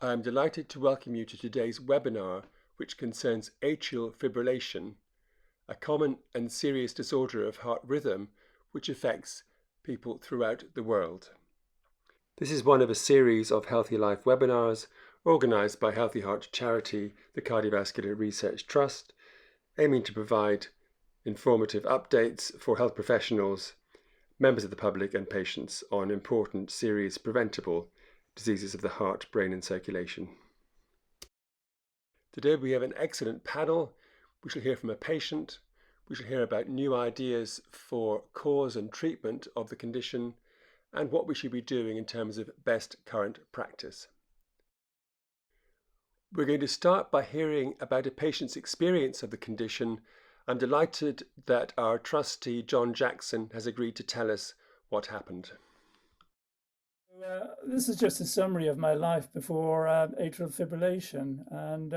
I am delighted to welcome you to today's webinar, which concerns atrial fibrillation, a common and serious disorder of heart rhythm which affects people throughout the world. This is one of a series of Healthy Life webinars organised by Healthy Heart charity, the Cardiovascular Research Trust, aiming to provide informative updates for health professionals, members of the public and patients on important, serious, preventable diseases of the heart, brain and circulation. Today we have an excellent panel. We shall hear from a patient. We shall hear about new ideas for cause and treatment of the condition and what we should be doing in terms of best current practice. We're going to start by hearing about a patient's experience of the condition. I'm delighted that our trustee, John Jackson, has agreed to tell us what happened. This is just a summary of my life before atrial fibrillation, and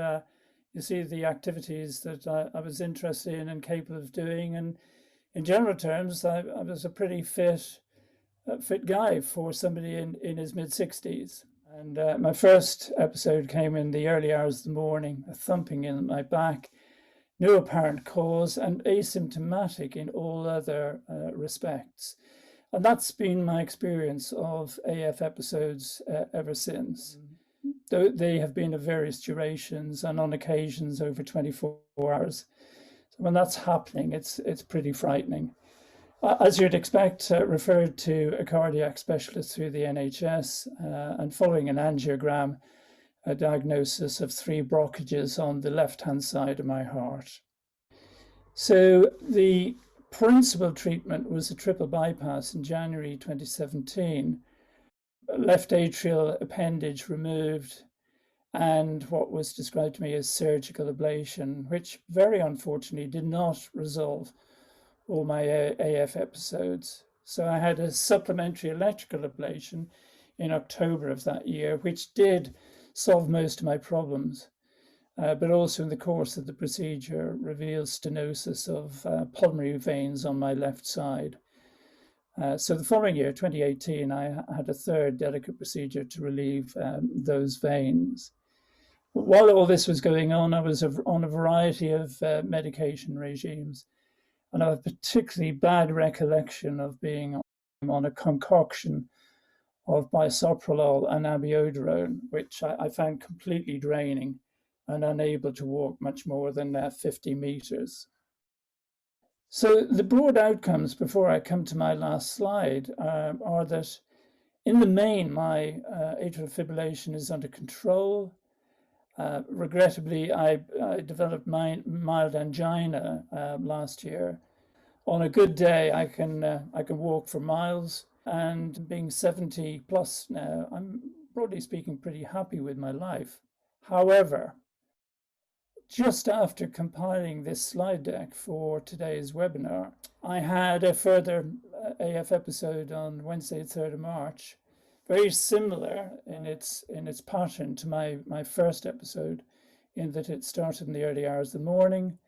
you see the activities that I was interested in and capable of doing. And in general terms, I was a pretty fit guy for somebody in his mid-60s. And my first episode came in the early hours of the morning, a thumping in my back, no apparent cause, and asymptomatic in all other respects. And that's been my experience of AF episodes ever since. They have been of various durations and on occasions over 24 hours. So when that's happening, it's pretty frightening. As you'd expect, referred to a cardiac specialist through the NHS and following an angiogram, a diagnosis of 3 blockages on the left-hand side of my heart. So the principal treatment was a triple bypass in January 2017, left atrial appendage removed, and what was described to me as surgical ablation, which very unfortunately did not resolve all my AF episodes. So I had a supplementary electrical ablation in October of that year, which did solve most of my problems. But also in the course of the procedure revealed stenosis of pulmonary veins on my left side. So the following year, 2018, I had a third delicate procedure to relieve those veins. While all this was going on, I was on a variety of medication regimes. And I have a particularly bad recollection of being on a concoction of bisoprolol and amiodarone, which I found completely draining and unable to walk much more than 50 meters. So the broad outcomes, before I come to my last slide, are that in the main, my atrial fibrillation is under control. Regrettably, I developed mild angina last year. On a good day, I can walk for miles, and being 70 plus now, I'm broadly speaking pretty happy with my life. However, just after compiling this slide deck for today's webinar, I had a further AF episode on Wednesday, 3rd of March, very similar in its pattern to my first episode, in that it started in the early hours of the morning.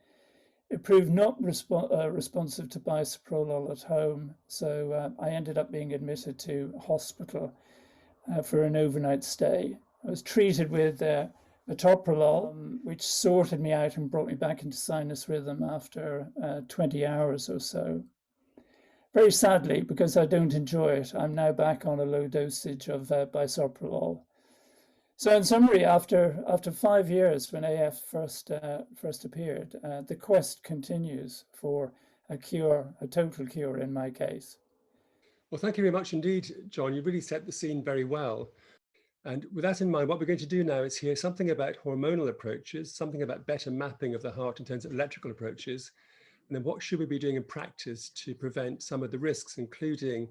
It proved not responsive to bisoprolol at home, so I ended up being admitted to hospital for an overnight stay. I was treated with metoprolol, which sorted me out and brought me back into sinus rhythm after 20 hours or so. Very sadly, because I don't enjoy it, I'm now back on a low dosage of bisoprolol. So in summary, after 5 years when AF first appeared, the quest continues for a cure, a total cure in my case. Well, thank you very much indeed, John. You really set the scene very well. And with that in mind, what we're going to do now is hear something about hormonal approaches, something about better mapping of the heart in terms of electrical approaches, and then what should we be doing in practice to prevent some of the risks, including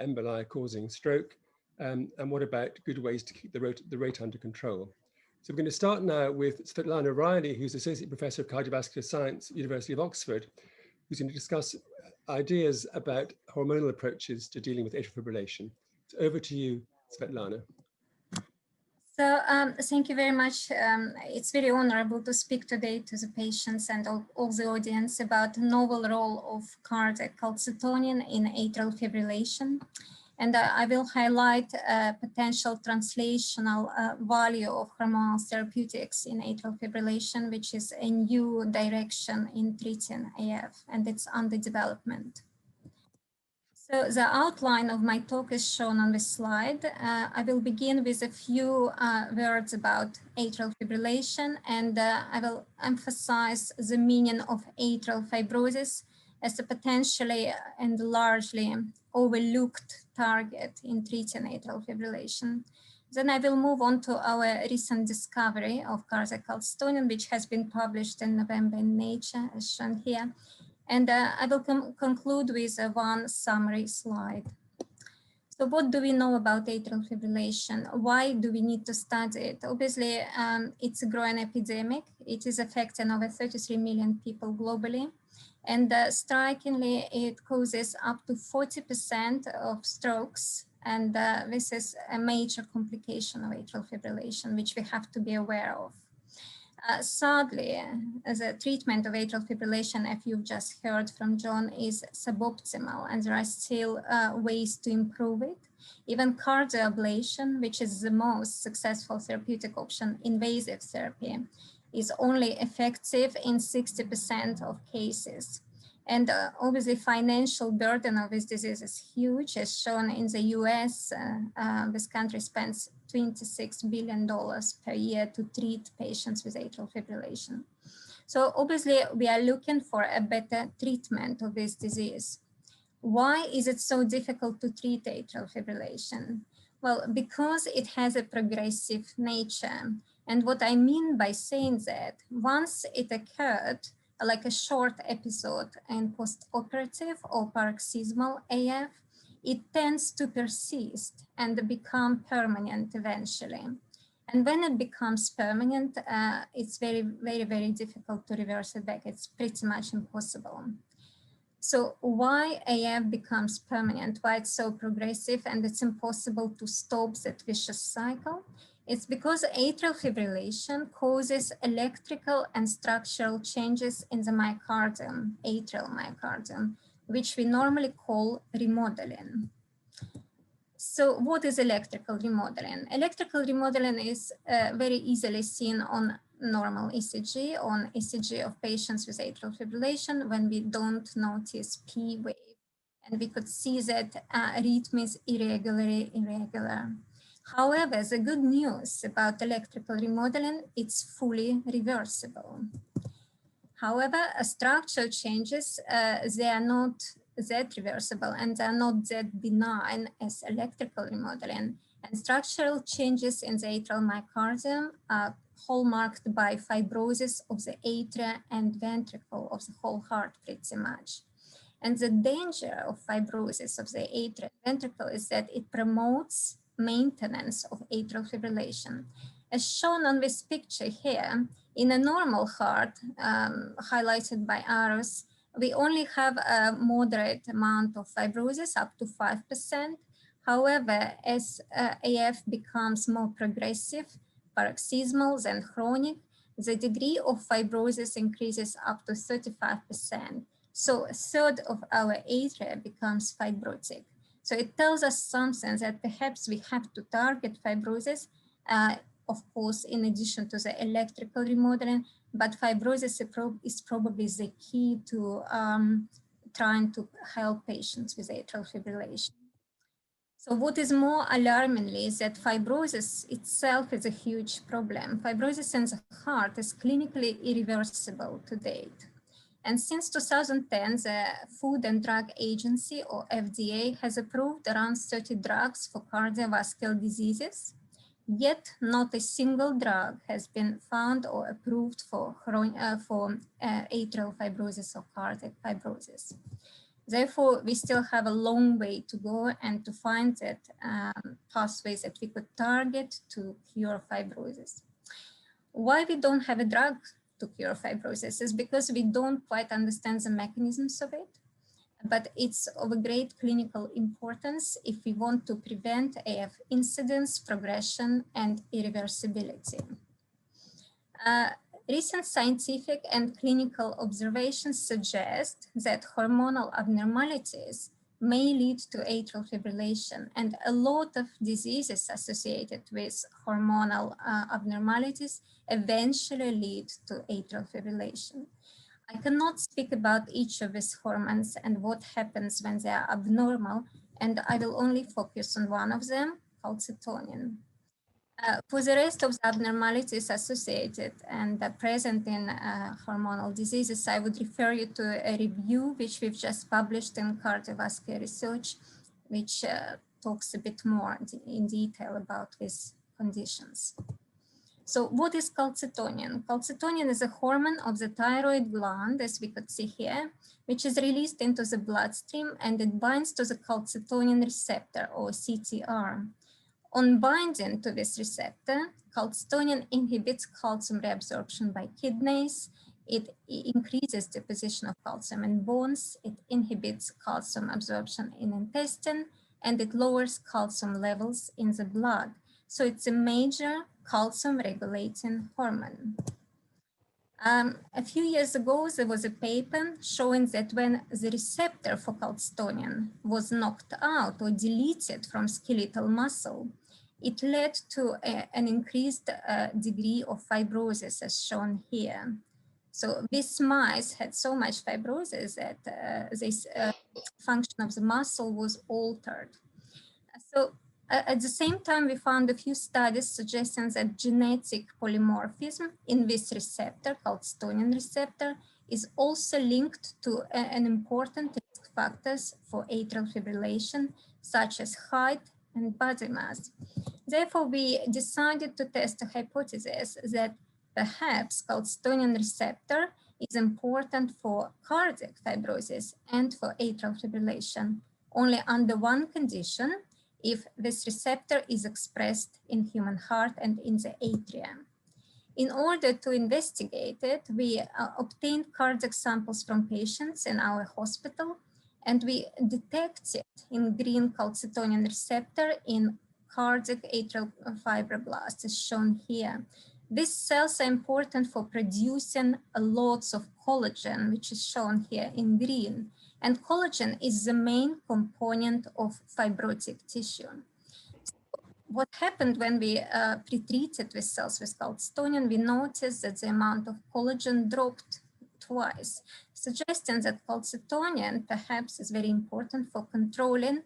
emboli causing stroke, and what about good ways to keep the rate under control. So we're going to start now with Svetlana Reilly, who's Associate Professor of Cardiovascular Science, University of Oxford, who's going to discuss ideas about hormonal approaches to dealing with atrial fibrillation. So over to you, Svetlana. So thank you very much. It's very honorable to speak today to the patients and all the audience about the novel role of cardiac calcitonin in atrial fibrillation. And I will highlight potential translational value of hormonal therapeutics in atrial fibrillation, which is a new direction in treating AF, and it's under development. So the outline of my talk is shown on this slide. I will begin with a few words about atrial fibrillation, and I will emphasize the meaning of atrial fibrosis as a potentially and largely overlooked target in treating atrial fibrillation. Then I will move on to our recent discovery of Satonian Calcitonin, which has been published in November in Nature, as shown here. And I will conclude with one summary slide. So what do we know about atrial fibrillation? Why do we need to study it? Obviously, it's a growing epidemic. It is affecting over 33 million people globally. And strikingly, it causes up to 40% of strokes. And this is a major complication of atrial fibrillation, which we have to be aware of. Sadly, the treatment of atrial fibrillation, as you've just heard from John, is suboptimal, and there are still ways to improve it. Even cardioablation, which is the most successful therapeutic option, invasive therapy, is only effective in 60% of cases. And obviously, financial burden of this disease is huge. As shown in the US, this country spends $26 billion per year to treat patients with atrial fibrillation. So obviously, we are looking for a better treatment of this disease. Why is it so difficult to treat atrial fibrillation? Well, because it has a progressive nature. And what I mean by saying that, once it occurred, like a short episode in post-operative or paroxysmal AF, it tends to persist and become permanent eventually. And when it becomes permanent, it's very, very, very difficult to reverse it back. It's pretty much impossible. So why AF becomes permanent, why it's so progressive and it's impossible to stop that vicious cycle? It's because atrial fibrillation causes electrical and structural changes in the myocardium, atrial myocardium, which we normally call remodeling. So what is electrical remodeling? Electrical remodeling is very easily seen on normal ECG, on ECG of patients with atrial fibrillation when we don't notice P wave. And we could see that rhythm is irregular. However, the good news about electrical remodeling, it's fully reversible. However, structural changes, they are not that reversible and they are not that benign as electrical remodeling. And structural changes in the atrial myocardium are hallmarked by fibrosis of the atria and ventricle of the whole heart pretty much. And the danger of fibrosis of the atria and ventricle is that it promotes maintenance of atrial fibrillation. As shown on this picture here, in a normal heart, highlighted by arrows, we only have a moderate amount of fibrosis, up to 5%. However, as AF becomes more progressive, paroxysmal, then chronic, the degree of fibrosis increases up to 35%. So a third of our atria becomes fibrotic. So it tells us something that perhaps we have to target fibrosis, of course, in addition to the electrical remodeling, but fibrosis is probably the key to trying to help patients with atrial fibrillation. So what is more alarmingly is that fibrosis itself is a huge problem. Fibrosis in the heart is clinically irreversible to date. And since 2010, the Food and Drug Agency, or FDA, has approved around 30 drugs for cardiovascular diseases, yet not a single drug has been found or approved for atrial fibrosis or cardiac fibrosis. Therefore, we still have a long way to go and to find that pathways that we could target to cure fibrosis. Why we don't have a drug to cure fibrosis is because we don't quite understand the mechanisms of it, but it's of a great clinical importance if we want to prevent AF incidence, progression, and irreversibility. Recent scientific and clinical observations suggest that hormonal abnormalities may lead to atrial fibrillation, and a lot of diseases associated with hormonal abnormalities eventually lead to atrial fibrillation. I cannot speak about each of these hormones and what happens when they are abnormal, and I will only focus on one of them, calcitonin. For the rest of the abnormalities associated and present in hormonal diseases, I would refer you to a review which we've just published in Cardiovascular Research, which talks a bit more in detail about these conditions. So what is calcitonin? Calcitonin is a hormone of the thyroid gland, as we could see here, which is released into the bloodstream, and it binds to the calcitonin receptor, or CTR. On binding to this receptor, calcitonin inhibits calcium reabsorption by kidneys. It increases deposition of calcium in bones. It inhibits calcium absorption in intestine, and it lowers calcium levels in the blood. So it's a major calcium regulating hormone. A few years ago, there was a paper showing that when the receptor for calcitonin was knocked out or deleted from skeletal muscle, it led to an increased degree of fibrosis, as shown here. So these mice had so much fibrosis that this function of the muscle was altered. So at the same time, we found a few studies suggesting that genetic polymorphism in this receptor, calcitonin receptor, is also linked to an important risk factors for atrial fibrillation, such as height and body mass. Therefore, we decided to test a hypothesis that perhaps calcitonin receptor is important for cardiac fibrosis and for atrial fibrillation, only under one condition: if this receptor is expressed in human heart and in the atria. In order to investigate it, we obtained cardiac samples from patients in our hospital, and we detected in green calcitonin receptor in cardiac atrial fibroblasts, as shown here. These cells are important for producing lots of collagen, which is shown here in green. And collagen is the main component of fibrotic tissue. So what happened when we pretreated with cells with calcitonin, we noticed that the amount of collagen dropped twice, suggesting that calcitonin perhaps is very important for controlling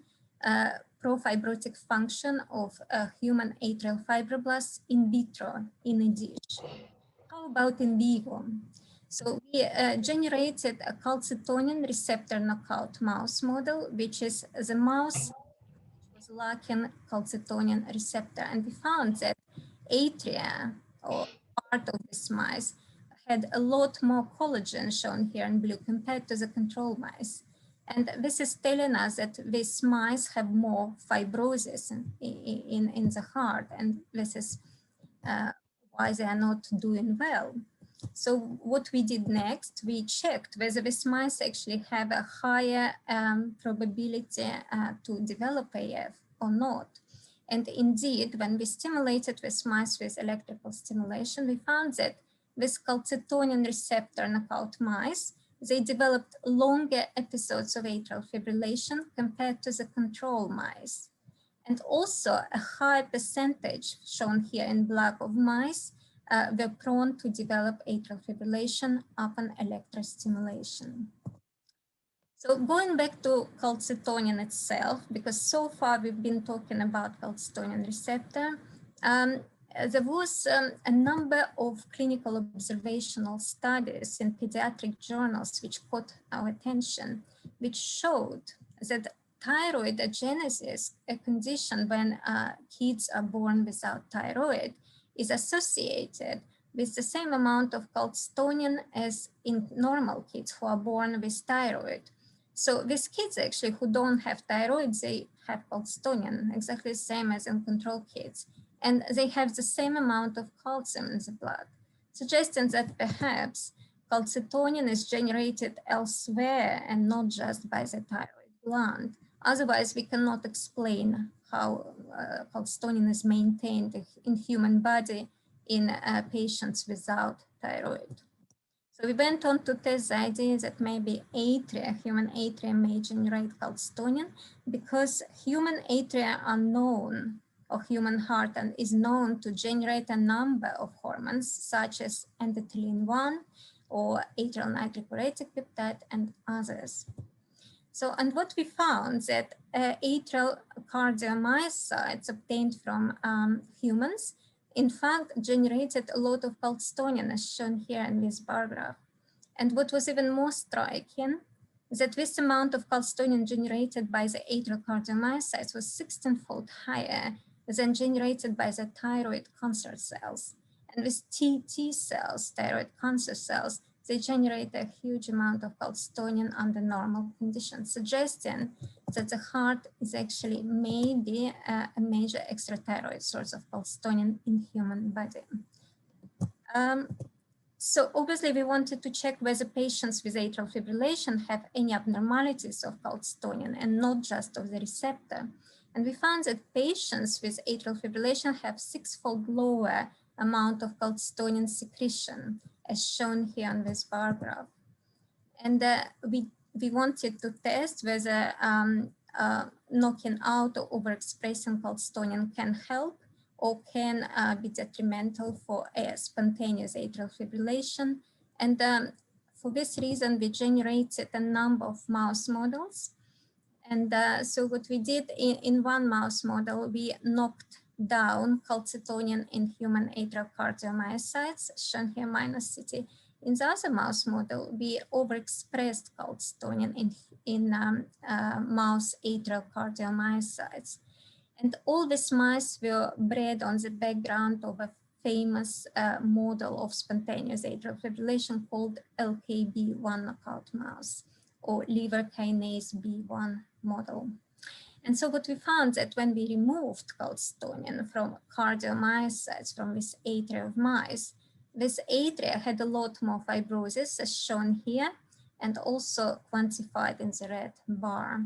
profibrotic function of human atrial fibroblasts in vitro in a dish. How about in vivo? So we generated a calcitonin receptor knockout mouse model, which is the mouse which was lacking calcitonin receptor. And we found that atria, or part of this mice, had a lot more collagen, shown here in blue, compared to the control mice. And this is telling us that these mice have more fibrosis in the heart, and this is why they are not doing well. So what we did next, we checked whether these mice actually have a higher probability to develop AF or not. And indeed, when we stimulated these mice with electrical stimulation, we found that with calcitonin receptor knockout mice, they developed longer episodes of atrial fibrillation compared to the control mice. And also a high percentage, shown here in black, of mice were prone to develop atrial fibrillation upon electrostimulation. So going back to calcitonin itself, because so far we've been talking about calcitonin receptor, there was a number of clinical observational studies in pediatric journals which caught our attention, which showed that thyroid agenesis, a condition when kids are born without thyroid, is associated with the same amount of calcitonin as in normal kids who are born with thyroid. So these kids actually who don't have thyroid, they have calcitonin, exactly the same as in control kids. And they have the same amount of calcium in the blood, suggesting that perhaps calcitonin is generated elsewhere and not just by the thyroid gland. Otherwise, we cannot explain how calcitonin is maintained in human body in patients without thyroid. So we went on to test the idea that maybe atria, human atria may generate calcitonin because human atria are known, or human heart and is known to generate a number of hormones such as endothelin-1 or atrial nitric peptide and others. So, and what we found that atrial cardiomyocytes obtained from humans in fact generated a lot of calcitonin as shown here in this bar graph. And what was even more striking is that this amount of calcitonin generated by the atrial cardiomyocytes was 16-fold higher than generated by the thyroid cancer cells. And with T cells, thyroid cancer cells, they generate a huge amount of calcitonin under normal conditions, suggesting that the heart is actually maybe a major extrathyroid source of calcitonin in human body. So obviously we wanted to check whether patients with atrial fibrillation have any abnormalities of calcitonin and not just of the receptor. And we found that patients with atrial fibrillation have 6-fold lower amount of calcitonin secretion, as shown here on this bar graph. And we wanted to test whether knocking out or overexpressing calcitonin can help or can be detrimental for spontaneous atrial fibrillation. And for this reason, we generated a number of mouse models. And so what we did in one mouse model, we knocked down calcitonin in human atrial cardiomyocytes, shown here minus CT. In the other mouse model, we overexpressed calcitonin in mouse atrial cardiomyocytes. And all these mice were bred on the background of a famous model of spontaneous atrial fibrillation called LKB1 knockout mouse, or liver kinase B1 model. And so what we found that when we removed calcitonin from cardiomyocytes from this atria of mice, this atria had a lot more fibrosis as shown here and also quantified in the red bar.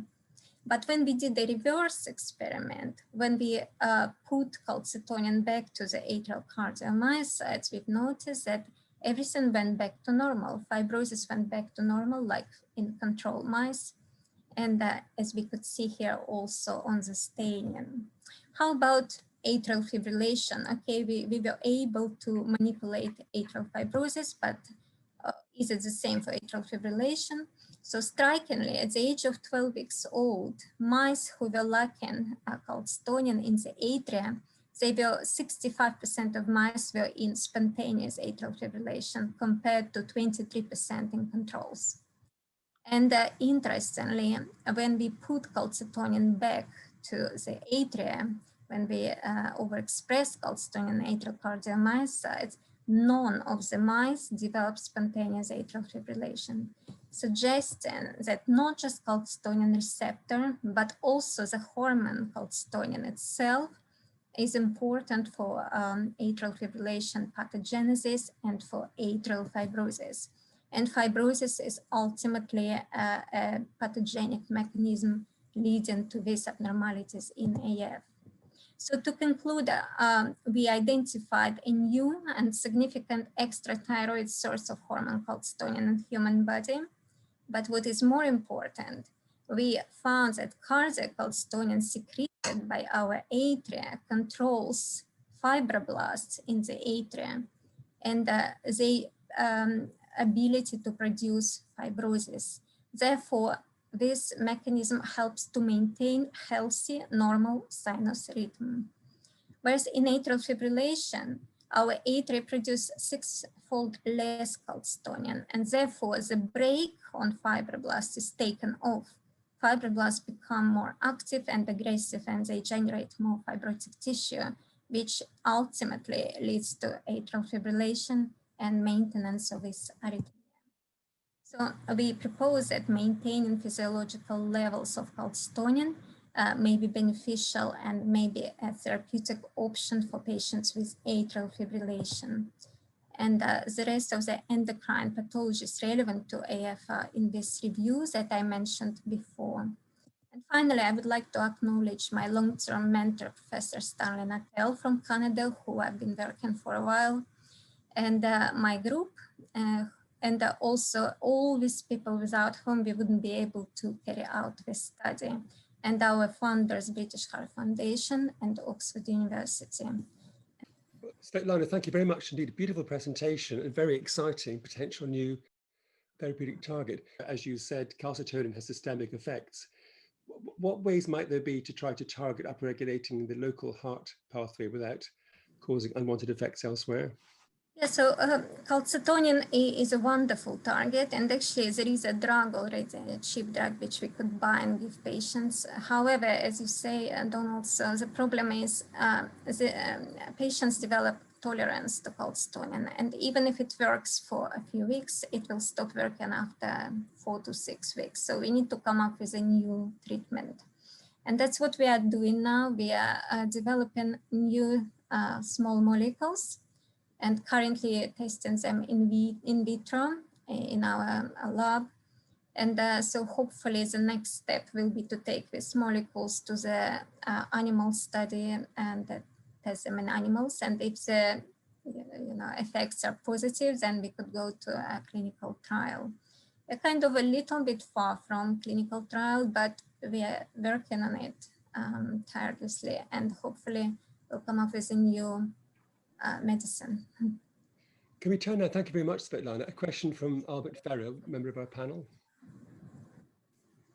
But when we did the reverse experiment, when we put calcitonin back to the atrial cardiomyocytes, we've noticed that everything went back to normal. Fibrosis went back to normal, like in control mice. And as we could see here also on the staining. How about atrial fibrillation? Okay, we were able to manipulate atrial fibrosis, but is it the same for atrial fibrillation? So strikingly, at the age of 12 weeks old, mice who were lacking calcitonin in the atria, they were 65% of mice were in spontaneous atrial fibrillation compared to 23% in controls. And interestingly, when we put calcitonin back to the atria, when we overexpress calcitonin in atrial cardiomyocytes, none of the mice developed spontaneous atrial fibrillation, suggesting that not just calcitonin receptor, but also the hormone calcitonin itself is important for atrial fibrillation pathogenesis and for atrial fibrosis. And fibrosis is ultimately a pathogenic mechanism leading to these abnormalities in AF. So to conclude, we identified a new and significant extrathyroid source of hormone calcitonin in the human body. But what is more important, we found that cardiac calcitonin secreted by our atria controls fibroblasts in the atria, and they ability to produce fibrosis. Therefore, this mechanism helps to maintain healthy, normal sinus rhythm. Whereas in atrial fibrillation, our atria produce 6-fold less calcitonin, and therefore the brake on fibroblasts is taken off. Fibroblasts become more active and aggressive, and they generate more fibrotic tissue, which ultimately leads to atrial fibrillation and maintenance of this arrhythmia. So we propose that maintaining physiological levels of calcitonin may be beneficial and may be a therapeutic option for patients with atrial fibrillation. And the rest of the endocrine pathologies relevant to AF in this review that I mentioned before. And finally, I would like to acknowledge my long-term mentor, Professor Stanley Natel from Canada, who I've been working for a while, and my group, And also all these people without whom we wouldn't be able to carry out this study. And our funders, British Heart Foundation and Oxford University. Svetlana, thank you very much indeed. A beautiful presentation and very exciting potential new therapeutic target. As you said, calcitonin has systemic effects. What ways might there be to try to target upregulating the local heart pathway without causing unwanted effects elsewhere? Yeah, so calcitonin is a wonderful target, and actually there is a drug already, a cheap drug, which we could buy and give patients. However, as you say, Donald, so the problem is patients develop tolerance to calcitonin, and even if it works for a few weeks, it will stop working after 4 to 6 weeks. So we need to come up with a new treatment. And that's what we are doing now. We are developing new small molecules, and currently testing them in vitro in our lab. And so hopefully the next step will be to take these molecules to the animal study and test them in animals. And if the effects are positive, then we could go to a clinical trial. We're kind of a little bit far from clinical trial, but we are working on it tirelessly, and hopefully we'll come up with a new medicine. Can we turn now? Thank you very much, Svetlana. A question from Albert Ferro, member of our panel.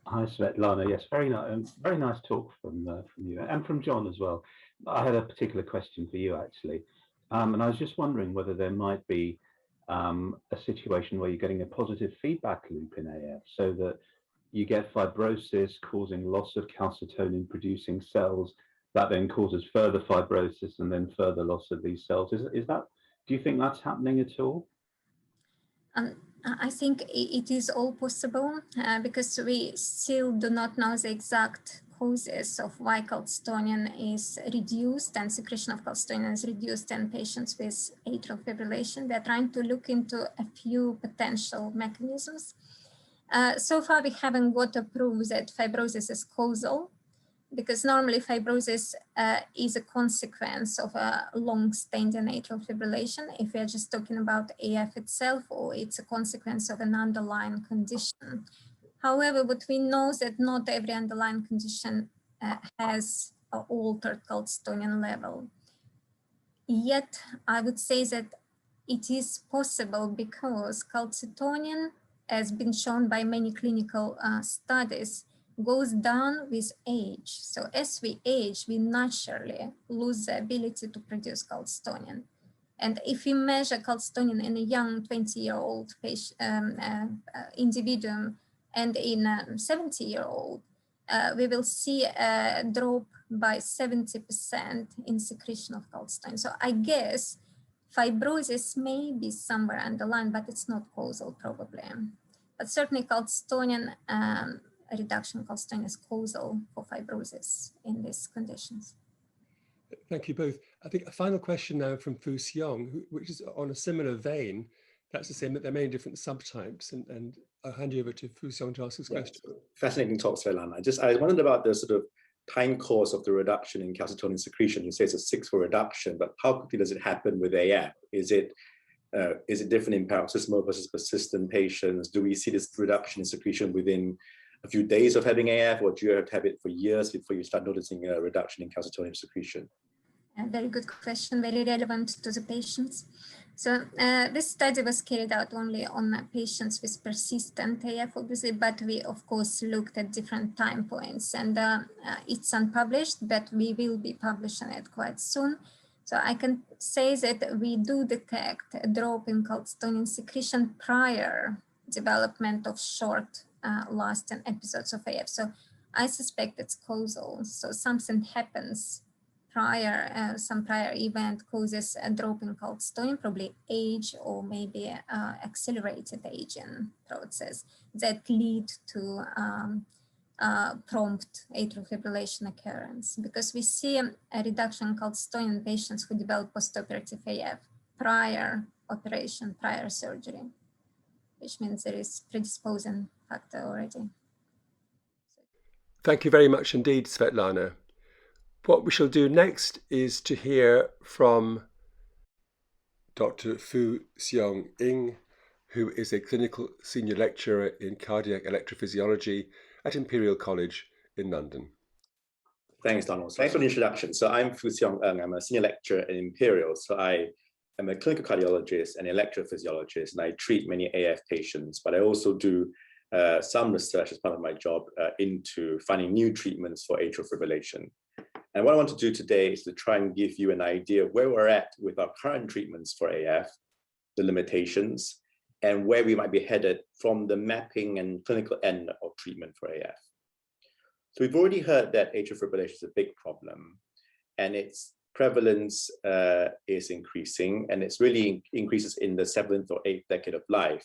Hi, Svetlana. Yes, very nice talk from you and from John as well. I had a particular question for you actually, and I was just wondering whether there might be a situation where you're getting a positive feedback loop in AF, so that you get fibrosis causing loss of calcitonin producing cells that then causes further fibrosis and then further loss of these cells. Is that, do you think that's happening at all? I think it is all possible because we still do not know the exact causes of why calcitonin is reduced and secretion of calcitonin is reduced in patients with atrial fibrillation. They're trying to look into a few potential mechanisms. So far, we haven't got a proof that fibrosis is causal, because normally fibrosis is a consequence of a long-standing atrial fibrillation, if we are just talking about AF itself, or it's a consequence of an underlying condition. However, what we know is that not every underlying condition has an altered calcitonin level. Yet, I would say that it is possible because calcitonin has been shown by many clinical studies goes down with age. So as we age, we naturally lose the ability to produce calcitonin. And if we measure calcitonin in a young 20-year-old individual and in a 70-year-old, we will see a drop by 70% in secretion of calcitonin. So I guess fibrosis may be somewhere underlying, but it's not causal probably. But certainly calcitonin, a reduction in calcitonin is causal for fibrosis in these conditions. Thank you both. I think a final question now from Siong, which is on a similar vein. That's the same, that there are many different subtypes, and I'll hand you over to Siong to ask this question. Fascinating talk, Svetlana. I wondered about the sort of time course of the reduction in calcitonin secretion. You say it's a 6-fold reduction, but how quickly does it happen with AF? Is it different in paroxysmal versus persistent patients? Do we see this reduction in secretion within a few days of having AF, or do you have to have it for years before you start noticing a reduction in calcitonin secretion? A very good question, very relevant to the patients. So this study was carried out only on patients with persistent AF, obviously, but we of course looked at different time points, and it's unpublished, but we will be publishing it quite soon. So I can say that we do detect a drop in calcitonin secretion prior development of short lasting episodes of AF. So I suspect it's causal. So something happens prior, some prior event causes a drop in calcitonin, probably age or maybe accelerated aging process that lead to prompt atrial fibrillation occurrence, because we see a reduction in calcitonin in patients who develop postoperative AF prior operation, prior surgery, which means there is predisposing factor already. Thank you very much indeed, Svetlana. What we shall do next is to hear from Dr. Siong, who is a clinical senior lecturer in cardiac electrophysiology at Imperial College in London. Thanks, Donald. Thanks for the introduction. So I'm Siong. I'm a senior lecturer at Imperial. So I am a clinical cardiologist and electrophysiologist, and I treat many AF patients, but I also do some research as part of my job into finding new treatments for atrial fibrillation. And what I want to do today is to try and give you an idea of where we're at with our current treatments for AF, the limitations, and where we might be headed from the mapping and clinical end of treatment for AF. So we've already heard that atrial fibrillation is a big problem, and its prevalence is increasing, and it's really increases in the 7th or 8th decade of life.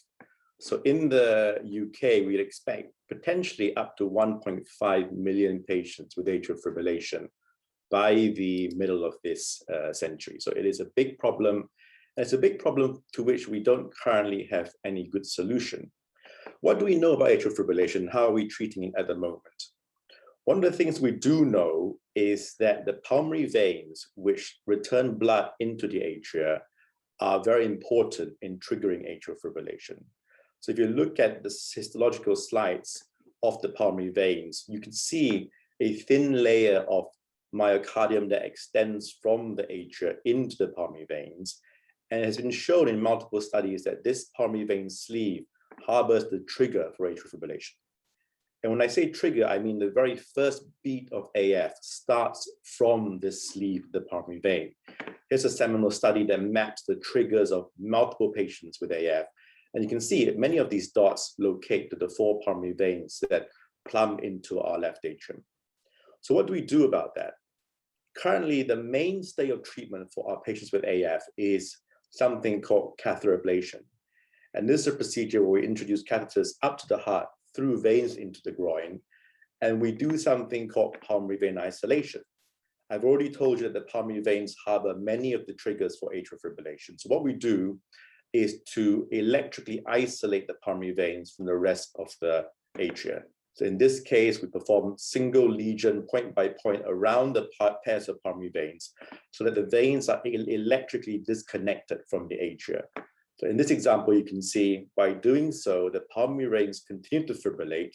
So in the UK, we'd expect potentially up to 1.5 million patients with atrial fibrillation by the middle of this century. So it is a big problem. And it's a big problem to which we don't currently have any good solution. What do we know about atrial fibrillation? How are we treating it at the moment? One of the things we do know is that the pulmonary veins, which return blood into the atria, are very important in triggering atrial fibrillation. So if you look at the histological slides of the pulmonary veins, you can see a thin layer of myocardium that extends from the atria into the pulmonary veins. And it has been shown in multiple studies that this pulmonary vein sleeve harbors the trigger for atrial fibrillation. And when I say trigger, I mean the very first beat of AF starts from the sleeve of the pulmonary vein. Here's a seminal study that maps the triggers of multiple patients with AF. And you can see that many of these dots locate to the 4 pulmonary veins that plumb into our left atrium. So what do we do about that? Currently, the mainstay of treatment for our patients with AF is something called catheter ablation. And this is a procedure where we introduce catheters up to the heart through veins into the groin, and we do something called pulmonary vein isolation. I've already told you that the pulmonary veins harbor many of the triggers for atrial fibrillation. So what we do is to electrically isolate the pulmonary veins from the rest of the atria. So in this case, we perform single lesion point by point around the pairs of pulmonary veins so that the veins are electrically disconnected from the atria. So in this example, you can see by doing so, the pulmonary veins continue to fibrillate.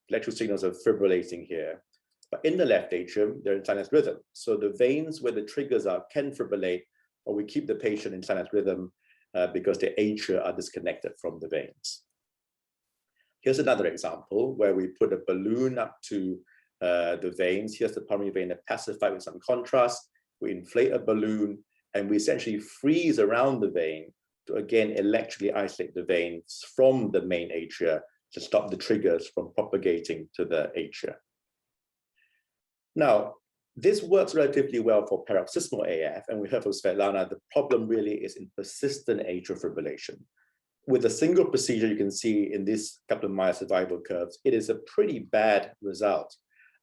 Electrical signals are fibrillating here. But in the left atrium, they're in sinus rhythm. So the veins where the triggers are can fibrillate, or we keep the patient in sinus rhythm because the atria are disconnected from the veins. Here's another example where we put a balloon up to the veins. Here's the pulmonary vein that pacified with some contrast. We inflate a balloon, and we essentially freeze around the vein to again electrically isolate the veins from the main atria to stop the triggers from propagating to the atria. Now, this works relatively well for paroxysmal AF, and we heard from Svetlana, the problem really is in persistent atrial fibrillation. With a single procedure, you can see in this Kaplan-Meier survival curves, it is a pretty bad result.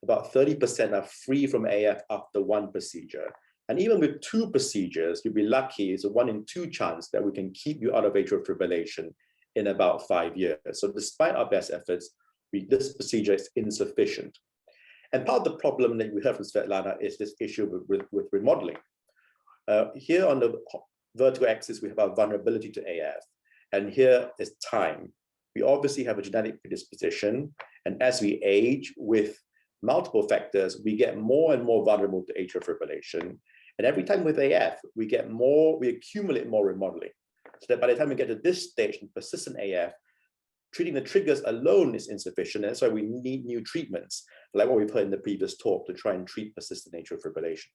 About 30% are free from AF after 1 procedure. And even with 2 procedures, you'll be lucky, it's a 1 in 2 chance that we can keep you out of atrial fibrillation in about 5 years. So despite our best efforts, this procedure is insufficient. And part of the problem that we heard from Svetlana is this issue with remodeling. Here on the vertical axis, we have our vulnerability to AF. And here is time. We obviously have a genetic predisposition. And as we age with multiple factors, we get more and more vulnerable to atrial fibrillation. And every time with AF, we accumulate more remodeling. So that by the time we get to this stage in persistent AF, treating the triggers alone is insufficient. And so we need new treatments, like what we've heard in the previous talk, to try and treat persistent atrial fibrillation.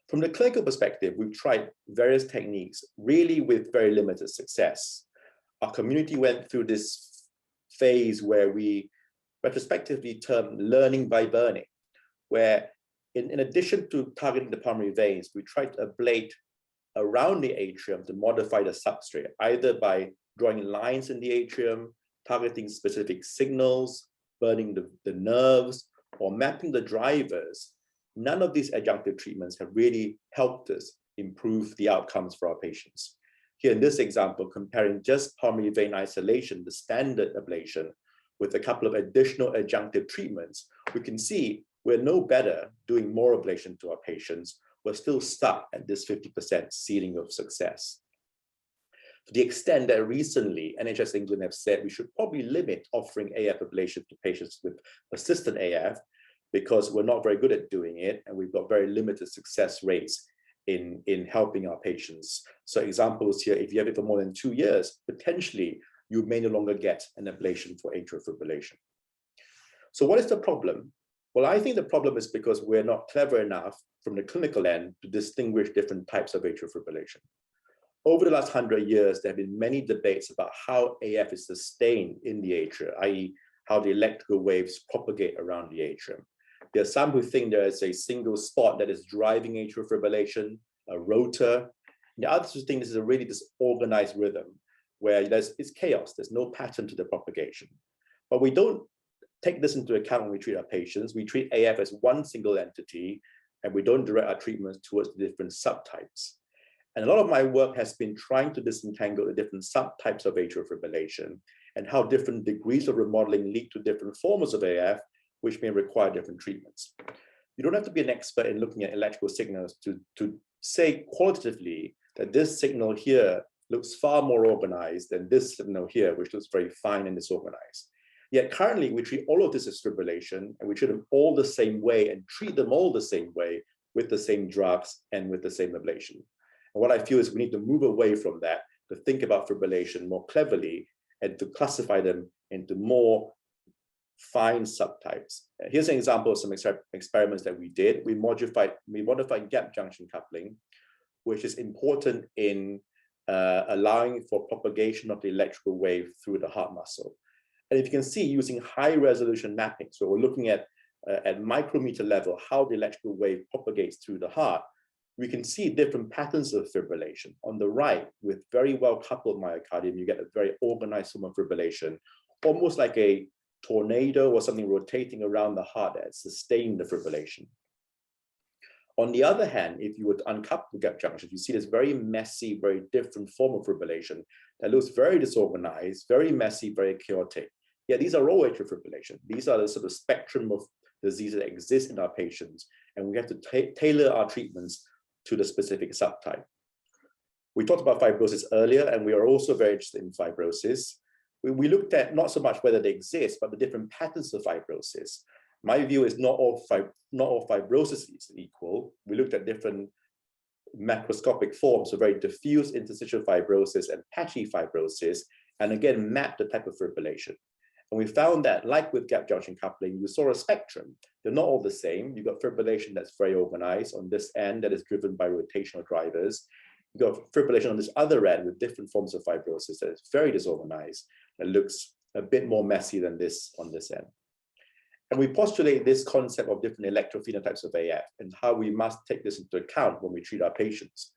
From the clinical perspective, we've tried various techniques, really with very limited success. Our community went through this phase where we retrospectively termed learning by burning, where in addition to targeting the pulmonary veins, we tried to ablate around the atrium to modify the substrate, either by drawing lines in the atrium, targeting specific signals, burning the nerves, or mapping the drivers. None of these adjunctive treatments have really helped us improve the outcomes for our patients. Here in this example, comparing just pulmonary vein isolation, the standard ablation, with a couple of additional adjunctive treatments, we can see we're no better doing more ablation to our patients. We're still stuck at this 50% ceiling of success. to the extent that recently NHS England have said we should probably limit offering AF ablation to patients with persistent AF because we're not very good at doing it and we've got very limited success rates in helping our patients. So examples here, if you have it for more than 2 years, potentially you may no longer get an ablation for atrial fibrillation. So what is the problem? Well, I think the problem is because we're not clever enough from the clinical end to distinguish different types of atrial fibrillation. Over the last 100 years, there have been many debates about how AF is sustained in the atria, i.e. how the electrical waves propagate around the atrium. There are some who think there is a single spot that is driving atrial fibrillation, a rotor. And the others who think this is a really disorganized rhythm where it's chaos, there's no pattern to the propagation. But we don't take this into account when we treat our patients. We treat AF as one single entity and we don't direct our treatments towards the different subtypes. And a lot of my work has been trying to disentangle the different subtypes of atrial fibrillation and how different degrees of remodeling lead to different forms of AF, which may require different treatments. You don't have to be an expert in looking at electrical signals to say qualitatively that this signal here looks far more organized than this signal here, which looks very fine and disorganized. Yet currently we treat all of this as fibrillation and we treat them all the same way and treat them all the same way with the same drugs and with the same ablation. And what I feel is we need to move away from that to think about fibrillation more cleverly and to classify them into more fine subtypes. Here's an example of some experiments that we did. We modified gap junction coupling, which is important in allowing for propagation of the electrical wave through the heart muscle. And if you can see, using high resolution mapping, so we're looking at micrometer level, how the electrical wave propagates through the heart, we can see different patterns of fibrillation. On the right, with very well coupled myocardium, you get a very organized form of fibrillation, almost like a tornado or something rotating around the heart that sustains the fibrillation. On the other hand, if you were to uncouple gap junctions, you see this very messy, very different form of fibrillation that looks very disorganized, very messy, very chaotic. Yeah, these are all atrial fibrillation. These are the sort of spectrum of diseases that exist in our patients, and we have to tailor our treatments to the specific subtype. We talked about fibrosis earlier, and we are also very interested in fibrosis. We looked at not so much whether they exist, but the different patterns of fibrosis. My view is not all fibrosis is equal. We looked at different macroscopic forms, so very diffuse interstitial fibrosis and patchy fibrosis, and again, mapped the type of fibrillation. And we found that, like with gap junction coupling, you saw a spectrum. They're not all the same. You've got fibrillation that's very organized on this end that is driven by rotational drivers. You've got fibrillation on this other end with different forms of fibrosis that is very disorganized, that looks a bit more messy than this on this end. And we postulate this concept of different electro-phenotypes of AF and how we must take this into account when we treat our patients.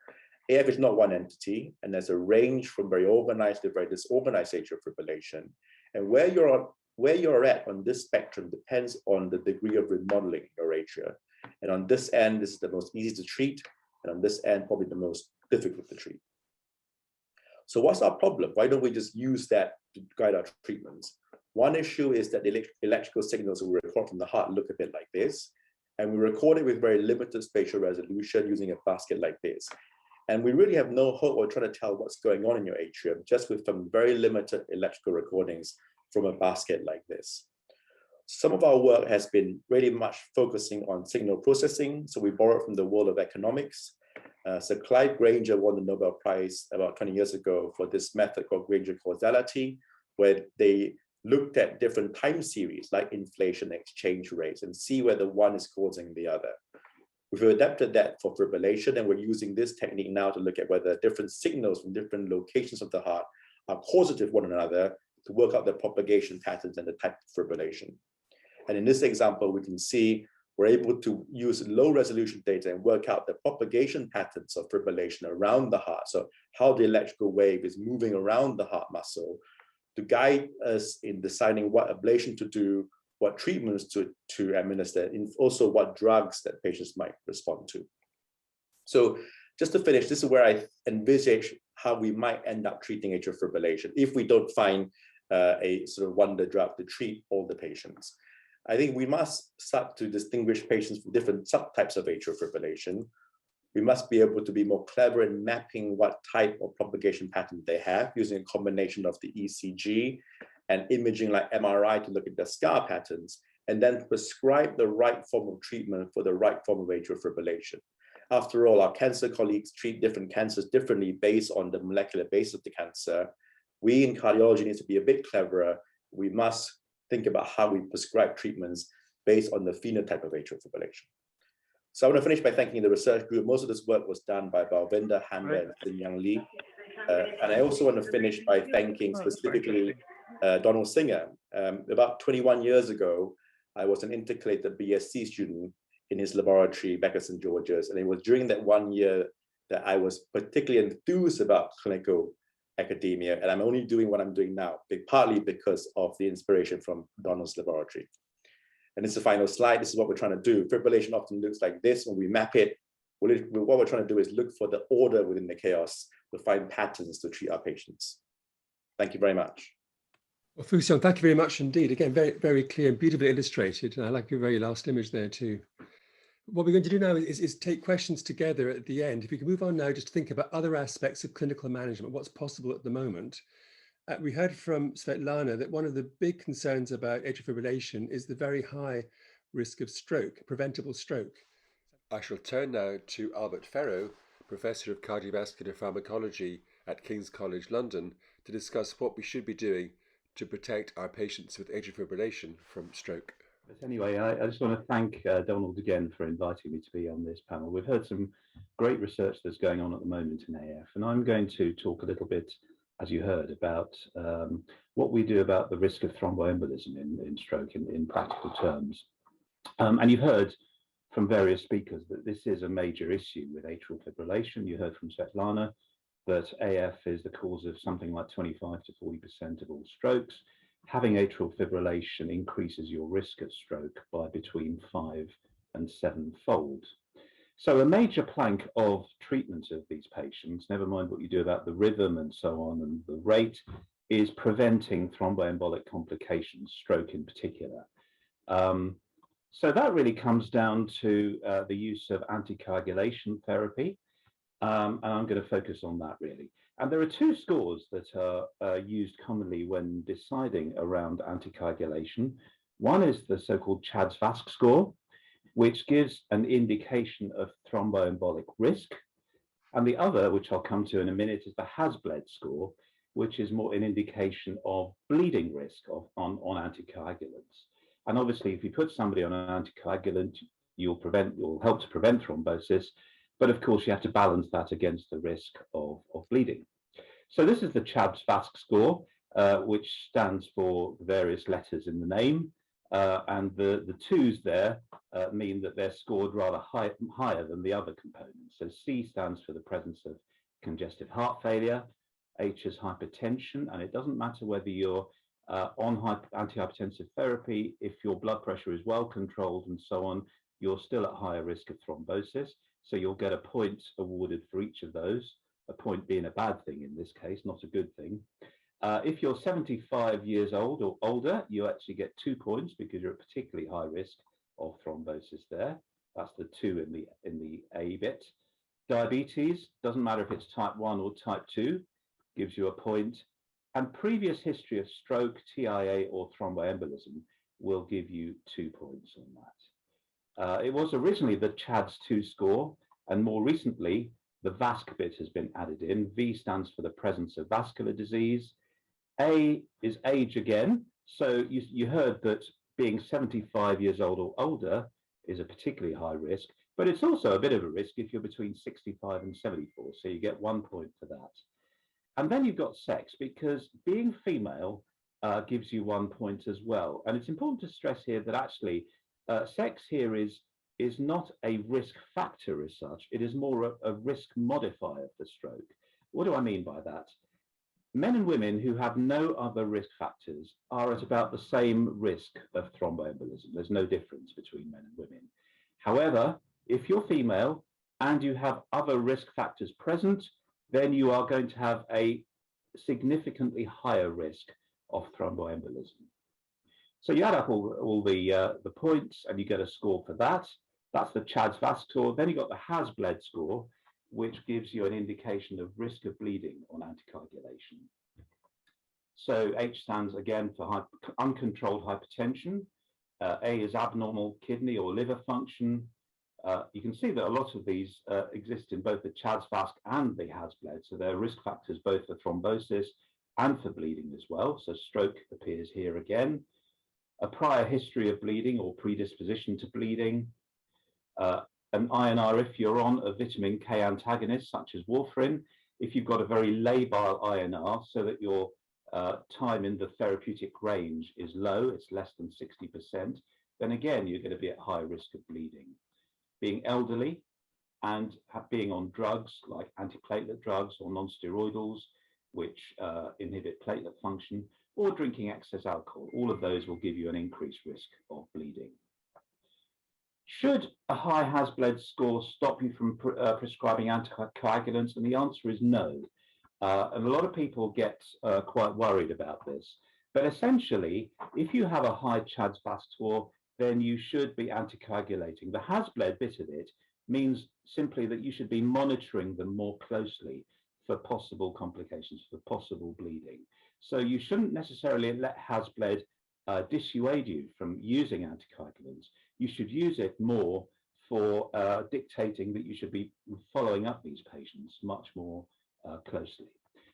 AF is not one entity, and there's a range from very organized to very disorganized atrial fibrillation. And where you're at on this spectrum depends on the degree of remodeling in your atria. And on this end, this is the most easy to treat, and on this end, probably the most difficult to treat. So what's our problem? Why don't we just use that to guide our treatments? One issue is that the electrical signals that we record from the heart look a bit like this, and we record it with very limited spatial resolution using a basket like this. And we really have no hope or trying to tell what's going on in your atrium just with some very limited electrical recordings from a basket like this. Some of our work has been really much focusing on signal processing. So we borrowed from the world of economics. So Clive Granger won the Nobel Prize about 20 years ago for this method called Granger causality, where they looked at different time series like inflation, exchange rates, and see whether one is causing the other. We've adapted that for fibrillation, and we're using this technique now to look at whether different signals from different locations of the heart are causative of one another to work out the propagation patterns and the type of fibrillation. And in this example, we can see we're able to use low resolution data and work out the propagation patterns of fibrillation around the heart. So how the electrical wave is moving around the heart muscle to guide us in deciding what ablation to do, what treatments to administer, and also what drugs that patients might respond to. So just to finish, this is where I envisage how we might end up treating atrial fibrillation if we don't find a sort of wonder drug to treat all the patients. I think we must start to distinguish patients from different subtypes of atrial fibrillation. we must be able to be more clever in mapping what type of propagation pattern they have using a combination of the ECG and imaging like MRI to look at the scar patterns, and then prescribe the right form of treatment for the right form of atrial fibrillation. After all, our cancer colleagues treat different cancers differently based on the molecular base of the cancer. We in cardiology need to be a bit cleverer. We must think about how we prescribe treatments based on the phenotype of atrial fibrillation. So I want to finish by thanking the research group. Most of this work was done by Balvinder Hamra and Young Lee. And I also want to finish by thanking specifically Donald Singer. About 21 years ago, I was an intercalated BSc student in his laboratory back at St. George's. And it was during that 1 year that I was particularly enthused about clinical academia. And I'm only doing what I'm doing now, partly because of the inspiration from Donald's laboratory. And this is the final slide. This is what we're trying to do. Fibrillation often looks like this when we map it. What we're trying to do is look for the order within the chaos to find patterns to treat our patients. Thank you very much. Well, Siong, thank you very much indeed. Again, very, very clear and beautifully illustrated. And I like your very last image there too. What we're going to do now is take questions together at the end. If we can move on now, just to think about other aspects of clinical management, what's possible at the moment. We heard from Svetlana that one of the big concerns about atrial fibrillation is the very high risk of stroke, preventable stroke. I shall turn now to Albert Ferro, Professor of Cardiovascular Pharmacology at King's College London, to discuss what we should be doing to protect our patients with atrial fibrillation from stroke. But anyway, I just want to thank Donald again for inviting me to be on this panel. We've heard some great research that's going on at the moment in AF, and I'm going to talk a little bit, as you heard, about what we do about the risk of thromboembolism in stroke in practical terms. And you've heard from various speakers that this is a major issue with atrial fibrillation. You heard from Svetlana that AF is the cause of something like 25 to 40% of all strokes. Having atrial fibrillation increases your risk of stroke by between 5 and 7-fold. So a major plank of treatment of these patients, never mind what you do about the rhythm and so on and the rate, is preventing thromboembolic complications, stroke in particular. So that really comes down to the use of anticoagulation therapy, and I'm going to focus on that really. And there are two scores that are used commonly when deciding around anticoagulation. One is the so-called CHADS-VASc score, which gives an indication of thromboembolic risk. And the other, which I'll come to in a minute, is the Hasbled score, which is more an indication of bleeding risk on anticoagulants. And obviously, if you put somebody on an anticoagulant, you'll help to prevent thrombosis. But of course, you have to balance that against the risk of bleeding. So this is the CHADS-VASc score, which stands for various letters in the name. And the twos there mean that they're scored rather higher than the other components. So C stands for the presence of congestive heart failure, H is hypertension, and it doesn't matter whether you're on antihypertensive therapy. If your blood pressure is well controlled and so on, you're still at higher risk of thrombosis. So you'll get a point awarded for each of those, a point being a bad thing in this case, not a good thing. If you're 75 years old or older, you actually get 2 points because you're at particularly high risk of thrombosis there. That's the 2 in the A bit. Diabetes, doesn't matter if it's type 1 or type 2, gives you a point. And previous history of stroke, TIA, or thromboembolism will give you 2 points on that. It was originally the CHADS-2 score, and more recently, the VASc bit has been added in. V stands for the presence of vascular disease. A is age again. So you heard that being 75 years old or older is a particularly high risk, but it's also a bit of a risk if you're between 65 and 74. So you get 1 point for that. And then you've got sex, because being female gives you 1 point as well. And it's important to stress here that actually sex here is not a risk factor as such. It is more a risk modifier for stroke. What do I mean by that? Men and women who have no other risk factors are at about the same risk of thromboembolism. There's no difference between men and women. However, if you're female and you have other risk factors present, then you are going to have a significantly higher risk of thromboembolism. So you add up all the points and you get a score for that. That's the CHA2DS2-VASc score. Then you've got the HAS-BLED score, which gives you an indication of risk of bleeding on anticoagulation. So H stands again for uncontrolled hypertension. A is abnormal kidney or liver function. You can see that a lot of these exist in both the CHA2DS2-VASc and the HAS-BLED. So there are risk factors both for thrombosis and for bleeding as well. So stroke appears here again. A prior history of bleeding or predisposition to bleeding. An INR if you're on a vitamin K antagonist such as warfarin. If you've got a very labile INR so that your time in the therapeutic range is low, it's less than 60%, then again, you're going to be at high risk of bleeding. Being elderly and being on drugs like antiplatelet drugs or non-steroidals, which inhibit platelet function, or drinking excess alcohol, all of those will give you an increased risk of bleeding. Should a high HAS-BLED score stop you from prescribing anticoagulants? And the answer is no. And a lot of people get quite worried about this. But essentially, if you have a high CHA2DS2-VASc score, then you should be anticoagulating. The HAS-BLED bit of it means simply that you should be monitoring them more closely for possible complications, for possible bleeding. So you shouldn't necessarily let HAS-BLED dissuade you from using anticoagulants. You should use it more for dictating that you should be following up these patients much more closely.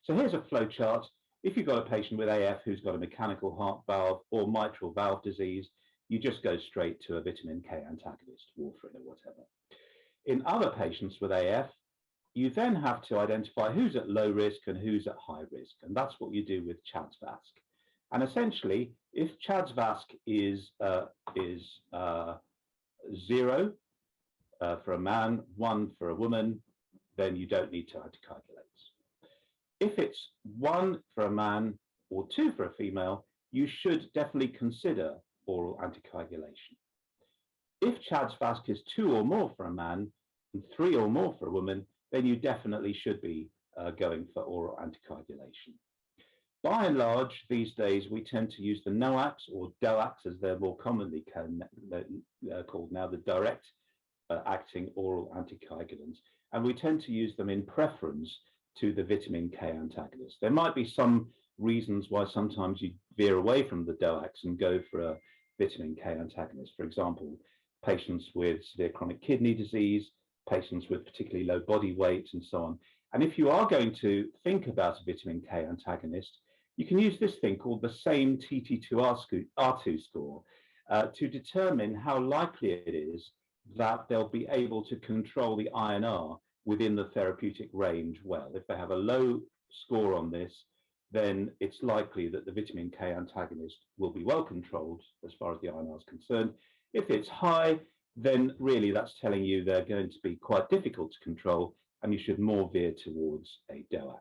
So here's a flow chart. If you've got a patient with AF who's got a mechanical heart valve or mitral valve disease, you just go straight to a vitamin K antagonist, warfarin or whatever. In other patients with AF, you then have to identify who's at low risk and who's at high risk. And that's what you do with CHA2DS2-VASc. And essentially, if CHA2DS2-VASc is 0 for a man, 1 for a woman, then you don't need to anticoagulate. If it's 1 for a man or 2 for a female, you should definitely consider oral anticoagulation. If CHA2DS2-VASc is 2 or more for a man and 3 or more for a woman, then you definitely should be going for oral anticoagulation. By and large, these days, we tend to use the NOACs or DOACs, as they're more commonly called now, the direct acting oral anticoagulants. And we tend to use them in preference to the vitamin K antagonist. There might be some reasons why sometimes you veer away from the DOACs and go for a vitamin K antagonist. For example, patients with severe chronic kidney disease, patients with particularly low body weight, and so on. And if you are going to think about a vitamin K antagonist, you can use this thing called the same TT2R2 score to determine how likely it is that they'll be able to control the INR within the therapeutic range well. If they have a low score on this, then it's likely that the vitamin K antagonist will be well controlled as far as the INR is concerned. If it's high, then really that's telling you they're going to be quite difficult to control, and you should more veer towards a DOAC.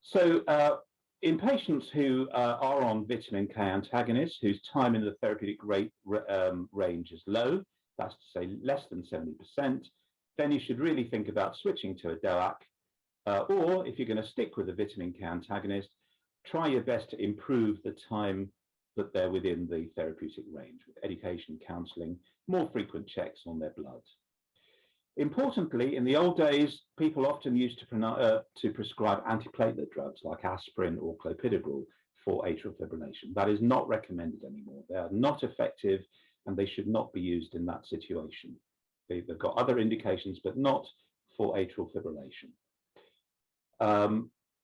So in patients who are on vitamin K antagonists, whose time in the therapeutic range is low, that's to say less than 70%, then you should really think about switching to a DOAC, or if you're going to stick with a vitamin K antagonist, try your best to improve the time that they're within the therapeutic range with education, counselling, more frequent checks on their blood. Importantly, in the old days, people often used to prescribe antiplatelet drugs like aspirin or clopidogrel for atrial fibrillation. That is not recommended anymore. They are not effective and they should not be used in that situation. They've got other indications, but not for atrial fibrillation.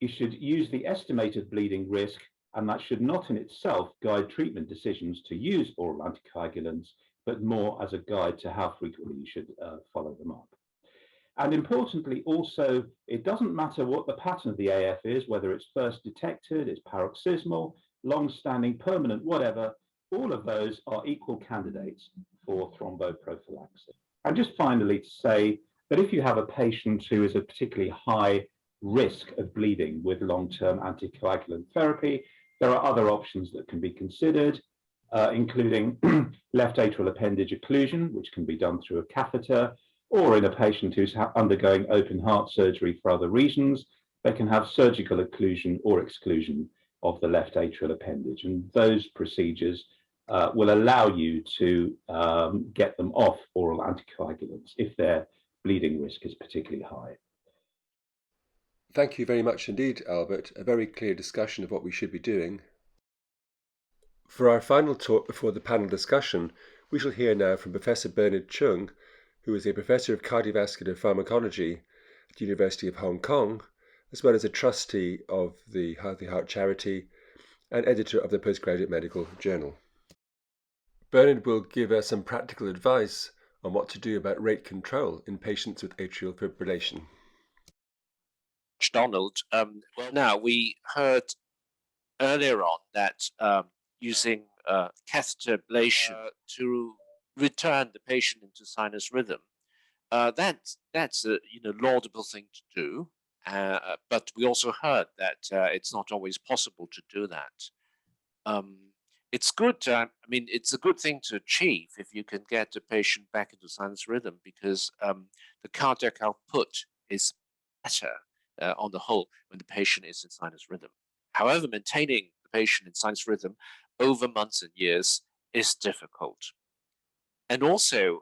You should use the estimated bleeding risk, and that should not in itself guide treatment decisions to use oral anticoagulants, but more as a guide to how frequently you should follow them up. And importantly, also, it doesn't matter what the pattern of the AF is, whether it's first detected, it's paroxysmal, long-standing, permanent, whatever, all of those are equal candidates for thromboprophylaxis. And just finally to say that if you have a patient who is a particularly high risk of bleeding with long-term anticoagulant therapy, there are other options that can be considered, including left atrial appendage occlusion, which can be done through a catheter, or in a patient who's undergoing open heart surgery for other reasons, they can have surgical occlusion or exclusion of the left atrial appendage. And those procedures will allow you to get them off oral anticoagulants if their bleeding risk is particularly high. Thank you very much indeed, Albert. A very clear discussion of what we should be doing. For our final talk before the panel discussion, we shall hear now from Professor Bernard Cheung, who is a Professor of Cardiovascular Pharmacology at the University of Hong Kong, as well as a trustee of the Healthy Heart Charity and editor of the Postgraduate Medical Journal. Bernard will give us some practical advice on what to do about rate control in patients with atrial fibrillation. Donald, well, now we heard earlier on that using catheter ablation to return the patient into sinus rhythm, that's a laudable thing to do. But we also heard that it's not always possible to do that. It's good. It's a good thing to achieve if you can get the patient back into sinus rhythm, because the cardiac output is better on the whole when the patient is in sinus rhythm. However, maintaining the patient in sinus rhythm over months and years is difficult. And also,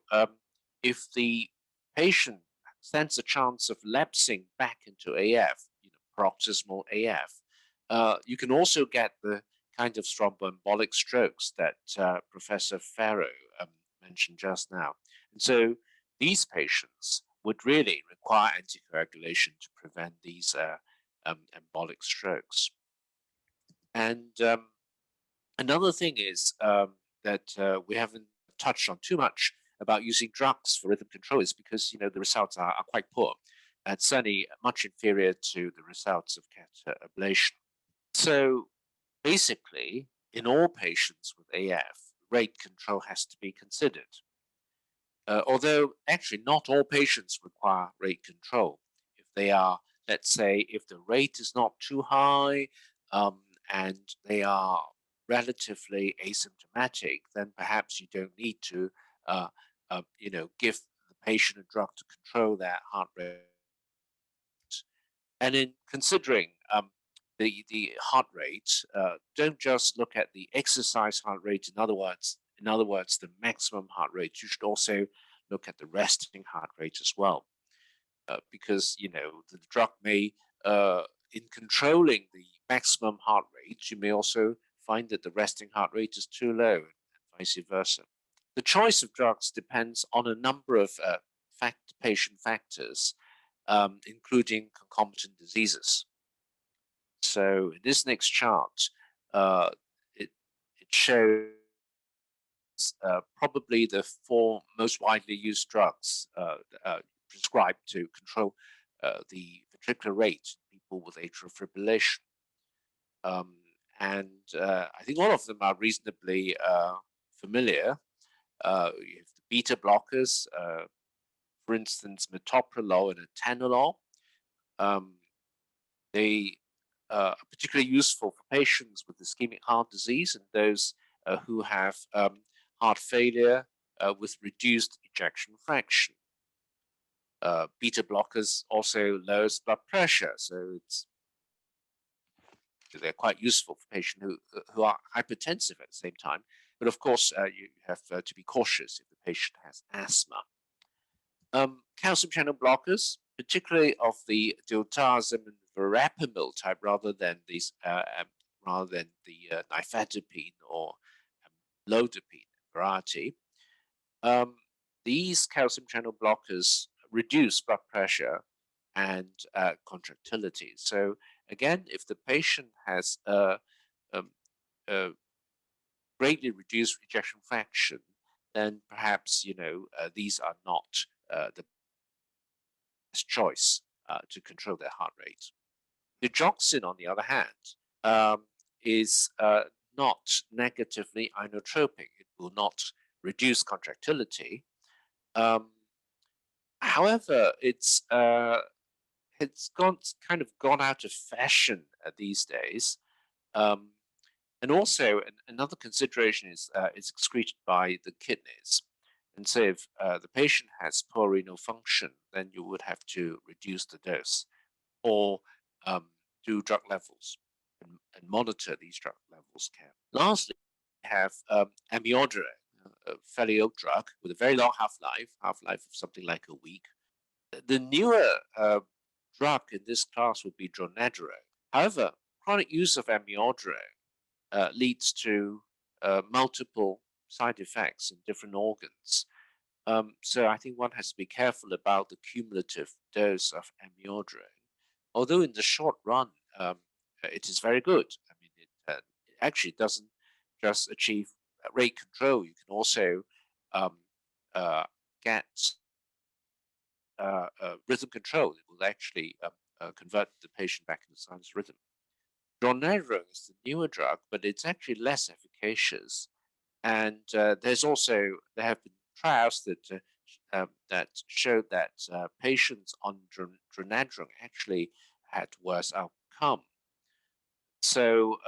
if the patient stands a chance of lapsing back into AF, paroxysmal AF, you can also get the kind of thromboembolic strokes that Professor Ferro mentioned just now. And so these patients would really require anticoagulation to prevent these embolic strokes. And another thing is that we haven't touched on too much about using drugs for rhythm control is because the results are quite poor, and certainly much inferior to the results of catheter ablation. So basically, in all patients with AF, rate control has to be considered. Although actually not all patients require rate control. If they are, let's say, if the rate is not too high and they are relatively asymptomatic, then perhaps you don't need to give the patient a drug to control their heart rate. And in considering the heart rate, don't just look at the exercise heart rate. In other words, the maximum heart rate. You should also look at the resting heart rate as well, because the drug may, in controlling the maximum heart rate, you may also find that the resting heart rate is too low, and vice versa. The choice of drugs depends on a number of patient factors, including concomitant diseases. So in this next chart, it shows probably the 4 most widely used drugs prescribed to control the ventricular rate in people with atrial fibrillation. And I think all of them are reasonably familiar. You have the beta blockers, for instance, metoprolol and atenolol. They are particularly useful for patients with ischemic heart disease and those who have heart failure with reduced ejection fraction. Beta blockers also lowers blood pressure, so they're quite useful for patients who are hypertensive at the same time. But of course, you have to be cautious if the patient has asthma. Calcium channel blockers, particularly of the diltiazem and verapamil type, rather than the nifedipine or lodipine variety. These calcium channel blockers reduce blood pressure and contractility. So again, if the patient has greatly reduced ejection fraction, then perhaps these are not the best choice to control their heart rate. Digoxin, on the other hand, is not negatively inotropic. It will not reduce contractility. However, it's gone out of fashion these days. And also, another consideration is it's excreted by the kidneys. And so if the patient has poor renal function, then you would have to reduce the dose or do drug levels and monitor these drug levels carefully. Lastly, have Amiodarone, a fairly old drug with a very long half-life of something like a week. The newer drug in this class would be dronedarone. However, chronic use of Amiodarone leads to multiple side effects in different organs. So I think one has to be careful about the cumulative dose of Amiodarone. Although in the short run, it is very good. I mean, it actually doesn't just achieve rate control. You can also get rhythm control. It will actually convert the patient back into sinus rhythm. Dronedarone is the newer drug, but it's actually less efficacious. And there have been trials that showed that patients on dronedarone actually had worse outcome. So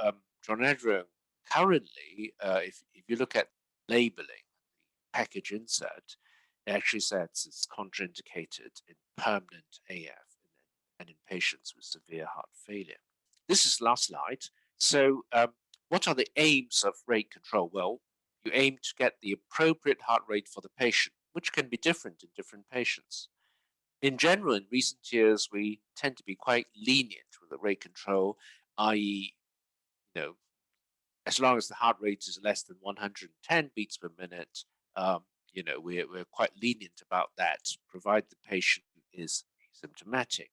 dronedarone currently, if you look at labeling, package insert, it actually says it's contraindicated in permanent AF and in patients with severe heart failure. This is the last slide. So what are the aims of rate control? Well, you aim to get the appropriate heart rate for the patient, which can be different in different patients. In general, in recent years, we tend to be quite lenient with the rate control, i.e., as long as the heart rate is less than 110 beats per minute, we're quite lenient about that, provided the patient is asymptomatic.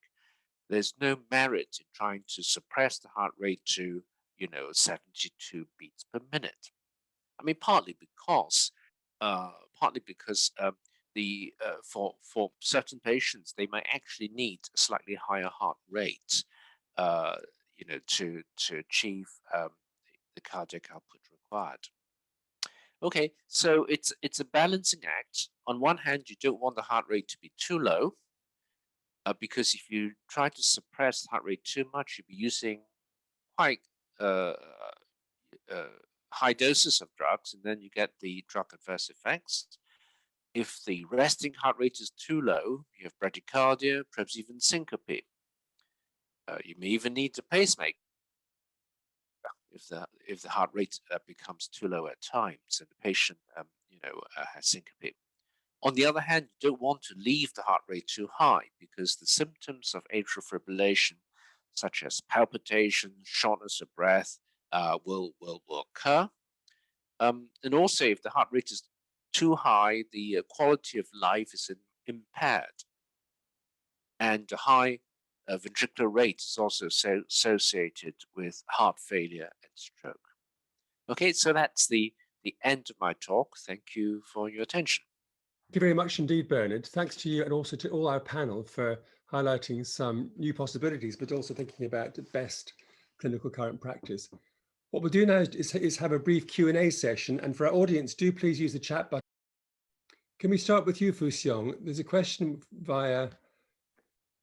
There's no merit in trying to suppress the heart rate to, 72 beats per minute. I mean, partly because for certain patients, they might actually need a slightly higher heart rate, to achieve the cardiac output required. Okay, so it's a balancing act. On one hand, you don't want the heart rate to be too low, because if you try to suppress the heart rate too much, you'll be using quite high doses of drugs, and then you get the drug adverse effects. If the resting heart rate is too low, you have bradycardia, perhaps even syncope. You may even need a pacemaker if the heart rate becomes too low at times and the patient has syncope. On the other hand, you don't want to leave the heart rate too high because the symptoms of atrial fibrillation, such as palpitation, shortness of breath, will occur. And also, if the heart rate is too high, the quality of life is impaired. And the high ventricular rate is also associated with heart failure and stroke. Okay, so that's the end of my talk. Thank you for your attention. Thank you very much indeed, Bernard. Thanks to you and also to all our panel for highlighting some new possibilities, but also thinking about the best clinical current practice. What we'll do now is have a brief Q&A session, and for our audience, do please use the chat button. Can we start with you, Siong? There's a question via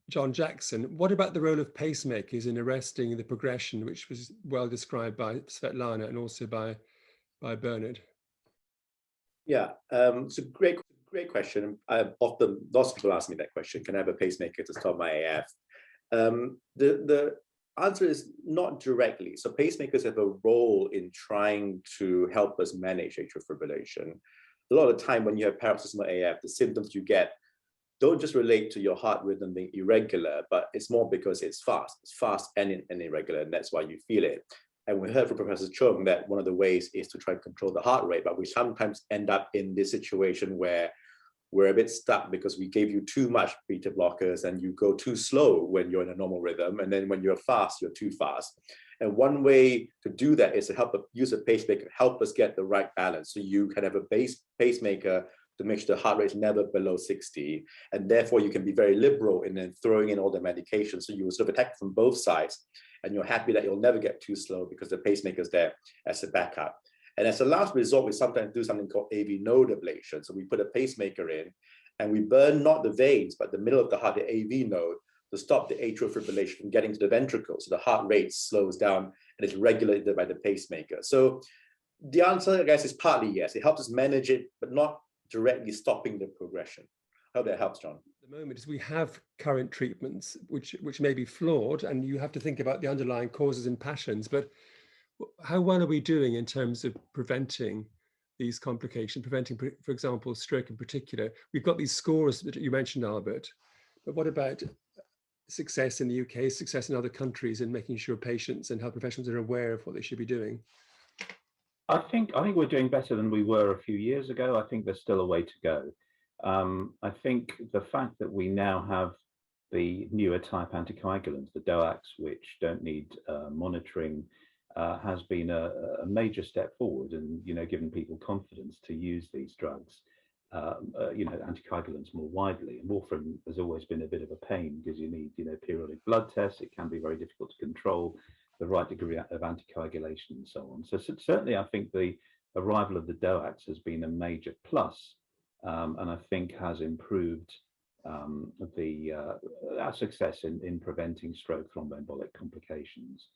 John Jackson. What about the role of pacemakers in arresting the progression, which was well described by Svetlana and also by Bernard? Yeah, it's a great question. Often, lots of people ask me that question: can I have a pacemaker to stop my AF? The answer is not directly. So pacemakers have a role in trying to help us manage atrial fibrillation. A lot of the time when you have paroxysmal AF, the symptoms you get don't just relate to your heart rhythm being irregular, but it's more because it's fast. It's fast and irregular, and that's why you feel it. And we heard from Professor Cheung that one of the ways is to try and control the heart rate, but we sometimes end up in this situation where we're a bit stuck because we gave you too much beta blockers and you go too slow when you're in a normal rhythm. And then when you're fast, you're too fast. And one way to do that is to use a pacemaker, help us get the right balance. So you can have a pacemaker to make sure the heart rate is never below 60. And therefore you can be very liberal in then throwing in all the medication. So you will sort of attack from both sides. And you're happy that you'll never get too slow because the pacemaker is there as a backup. And as a last resort, we sometimes do something called AV node ablation. So we put a pacemaker in and we burn not the veins, but the middle of the heart, the AV node, to stop the atrial fibrillation from getting to the ventricle. So the heart rate slows down and is regulated by the pacemaker. So the answer, I guess, is partly yes. It helps us manage it, but not directly stopping the progression. I hope that helps, John. At the moment is we have current treatments which may be flawed, and you have to think about the underlying causes and patterns. But how well are we doing in terms of preventing these complications, preventing, for example, stroke in particular? We've got these scores that you mentioned, Albert, but what about success in the UK, success in other countries in making sure patients and health professionals are aware of what they should be doing? I think we're doing better than we were a few years ago. I think there's still a way to go. I think the fact that we now have the newer type anticoagulants, the DOACs, which don't need monitoring, has been a major step forward, and given people confidence to use these drugs, anticoagulants more widely. And warfarin has always been a bit of a pain because you need periodic blood tests. It can be very difficult to control the right degree of anticoagulation and so on. So certainly, I think the arrival of the DOACs has been a major plus, and I think has improved our success in preventing stroke thromboembolic complications.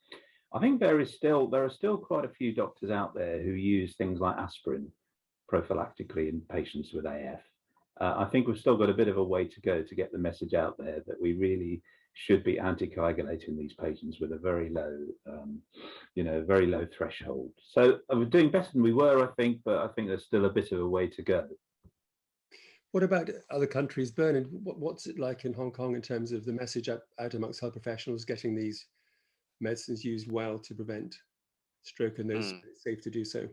I think there are still quite a few doctors out there who use things like aspirin prophylactically in patients with AF. I think we've still got a bit of a way to go to get the message out there that we really should be anticoagulating these patients with a very low threshold. So we're doing better than we were, I think, but I think there's still a bit of a way to go. What about other countries, Bernard? What's it like in Hong Kong in terms of the message out amongst health professionals getting these medicines used well to prevent stroke, and those safe to do so?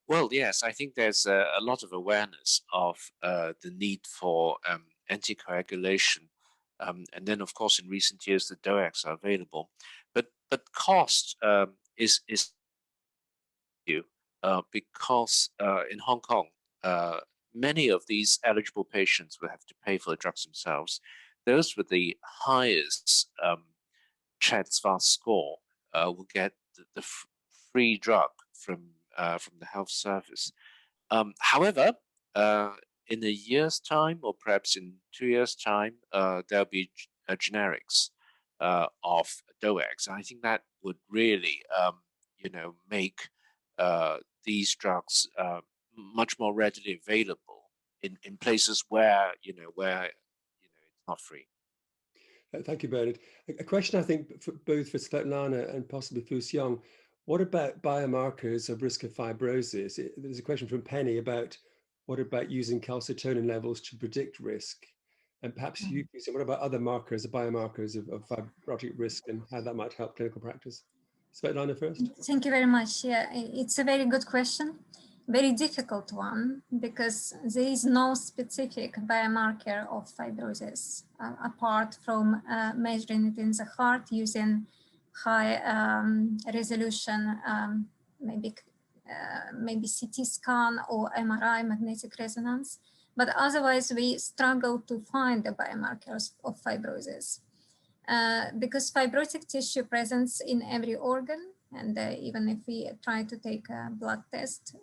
Well, yes, I think there's a lot of awareness of the need for anticoagulation. And then, of course, in recent years, the DOACs are available. But cost is because in Hong Kong, many of these eligible patients will have to pay for the drugs themselves. Those with the highest CHA2DS2-VASc score will get the free drug from the health service. However, in a year's time, or perhaps in 2 years' time, there'll be generics of DOACs. I think that would really, make these drugs much more readily available in places where it's not free. Thank you, Bernard. A question, I think, both for Svetlana and possibly for Siong. What about biomarkers of risk of fibrosis? There's a question from Penny about what about using calcitonin levels to predict risk? And perhaps you can say, what about other markers, biomarkers of fibrotic risk, and how that might help clinical practice? Svetlana first. Thank you very much. Yeah, it's a very good question. Very difficult one, because there is no specific biomarker of fibrosis apart from measuring it in the heart using high resolution, maybe CT scan or MRI, magnetic resonance. But otherwise, we struggle to find the biomarkers of fibrosis because fibrotic tissue presents in every organ. And even if we try to take a blood test,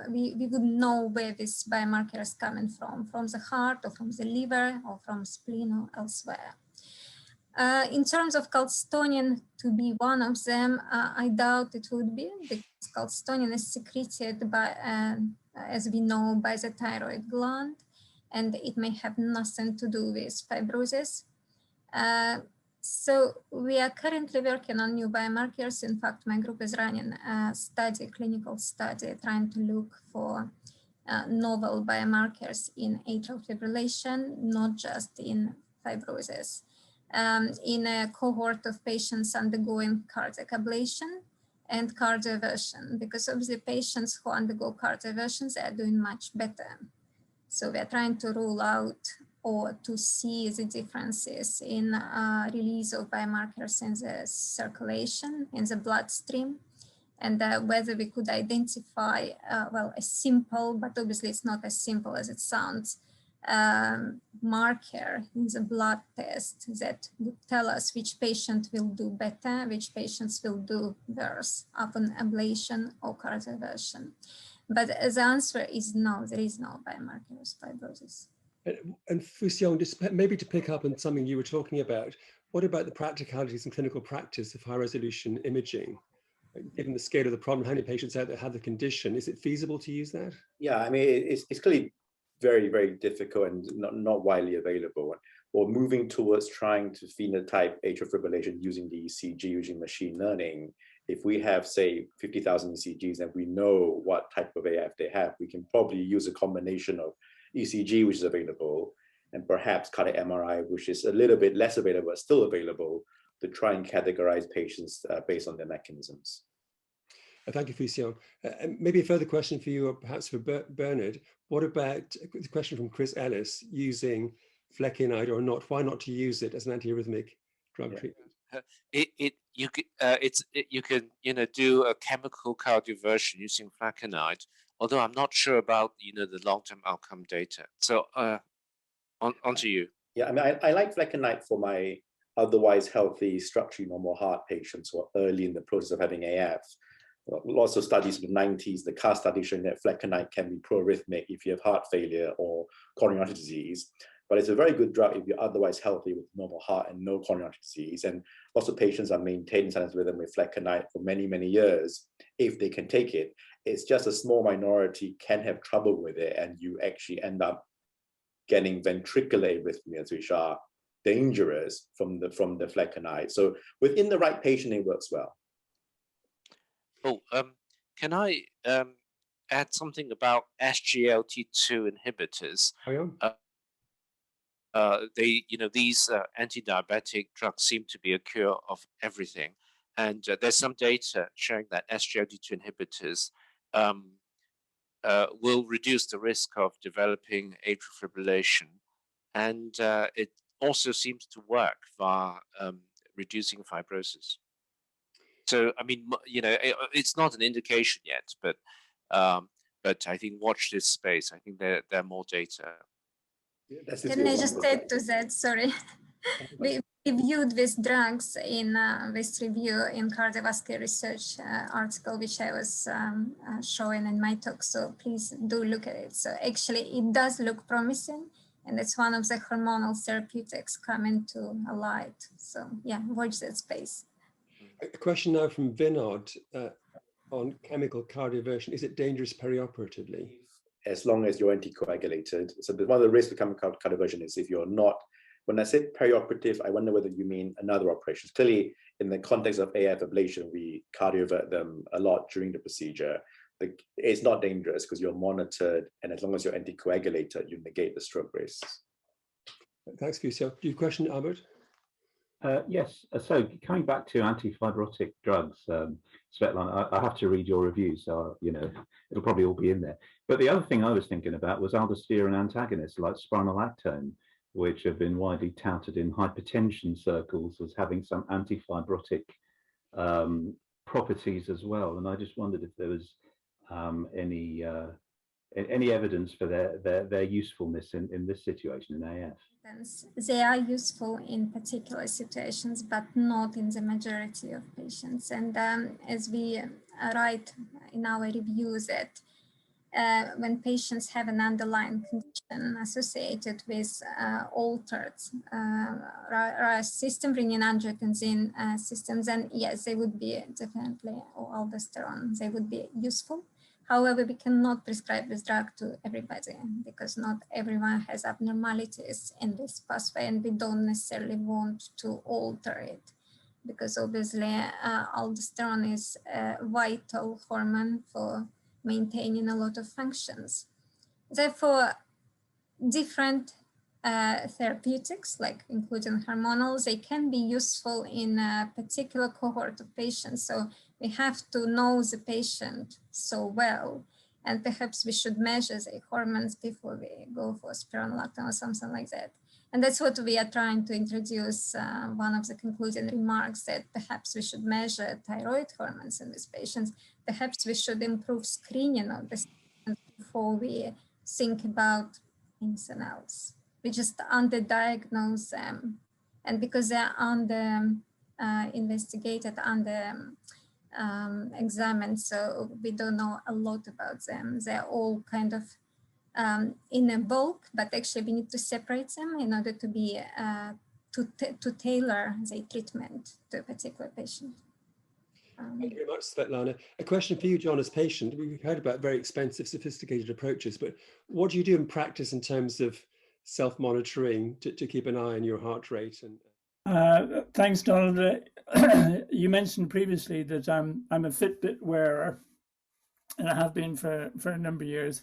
we would know where this biomarker is coming from the heart or from the liver or from spleen or elsewhere. In terms of calcitonin to be one of them, I doubt it would be, because calcitonin is secreted by, as we know, by the thyroid gland, and it may have nothing to do with fibrosis. So we are currently working on new biomarkers. In fact, my group is running a clinical study, trying to look for novel biomarkers in atrial fibrillation, not just in fibrosis. In a cohort of patients undergoing cardiac ablation and cardioversion, because obviously patients who undergo cardioversions are doing much better. So we are trying to rule out or to see the differences in release of biomarkers in the circulation, in the bloodstream, and whether we could identify, well, a simple, but obviously it's not as simple as it sounds, marker in the blood test that would tell us which patient will do better, which patients will do worse upon ablation or cardioversion. But the answer is no, there is no biomarker of fibrosis. And Siong, just maybe to pick up on something you were talking about, what about the practicalities in clinical practice of high resolution imaging? Given the scale of the problem, how many patients out there have the condition, is it feasible to use that? Yeah, I mean, it's clearly very, very difficult and not widely available. Or moving towards trying to phenotype atrial fibrillation using the ECG, using machine learning, if we have, say, 50,000 ECGs and we know what type of AF they have, we can probably use a combination of ECG, which is available, and perhaps cardiac MRI, which is a little bit less available, but still available, to try and categorize patients based on their mechanisms. Thank you, Siong. Maybe a further question for you, or perhaps for Bernard. What about the question from Chris Ellis, using flecainide or not? Why not to use it as an antiarrhythmic drug treatment? You can do a chemical cardioversion using flecainide, although I'm not sure about the long-term outcome data. So on to you. Yeah, I mean, I like flecainide for my otherwise healthy, structurally normal heart patients who are early in the process of having AF. Lots of studies in the 90s, the CAR study showing that flecainide can be proarrhythmic if you have heart failure or coronary artery disease. But it's a very good drug if you're otherwise healthy with normal heart and no coronary artery disease. And lots of patients are maintaining sinus rhythm with flecainide for many, many years if they can take it. It's just a small minority can have trouble with it, and you actually end up getting ventricular arrhythmias, which are dangerous from the flecainide. So within the right patient, it works well. Oh, can I add something about SGLT2 inhibitors? These anti-diabetic drugs seem to be a cure of everything, and there's some data showing that SGLT2 inhibitors will reduce the risk of developing atrial fibrillation, and it also seems to work via reducing fibrosis. So, I mean, it's not an indication yet, but I think watch this space. I think there are more data. Can I just add to that? Sorry. We reviewed these drugs in this review in Cardiovascular Research article, which I was showing in my talk. So please do look at it. So actually, it does look promising, and it's one of the hormonal therapeutics coming to light. So yeah, watch that space. A question now from Vinod on chemical cardioversion. Is it dangerous perioperatively? As long as you're anticoagulated. So one of the risks of chemical cardioversion is if you're not, when I say perioperative, I wonder whether you mean another operation. Clearly, in the context of AF ablation, we cardiovert them a lot during the procedure. It's not dangerous because you're monitored, and as long as you're anticoagulated, you negate the stroke risks. Thanks, Fusil. Do you have a question, Albert? Yes. So coming back to antifibrotic drugs, Svetlana, I have to read your review, so it'll probably all be in there. But the other thing I was thinking about was aldosterone antagonists like spironolactone, which have been widely touted in hypertension circles as having some antifibrotic properties as well. And I just wondered if there was any evidence for their usefulness in this situation in AF. They are useful in particular situations, but not in the majority of patients. And as we write in our review that when patients have an underlying condition associated with altered RAS system, renin-angiotensin systems, then yes, they would be definitely, or aldosterone, they would be useful. However, we cannot prescribe this drug to everybody because not everyone has abnormalities in this pathway, and we don't necessarily want to alter it because obviously aldosterone is a vital hormone for maintaining a lot of functions. Therefore, different therapeutics, like including hormonals, they can be useful in a particular cohort of patients. So we have to know the patient so well, and perhaps we should measure the hormones before we go for spironolactone or something like that. And that's what we are trying to introduce. One of the concluding remarks that perhaps we should measure thyroid hormones in these patients. Perhaps we should improve screening of this before we think about anything else. We just underdiagnose them, and because they're under investigated, under examined, so we don't know a lot about them. They're all kind of in a bulk, but actually we need to separate them in order to be to tailor the treatment to a particular patient. Thank you very much, Svetlana. A question for you, John, as patient. We've heard about very expensive, sophisticated approaches, but what do you do in practice in terms of self-monitoring to keep an eye on your heart rate? And Thanks, Donald. You mentioned previously that I'm a Fitbit wearer, and I have been for a number of years.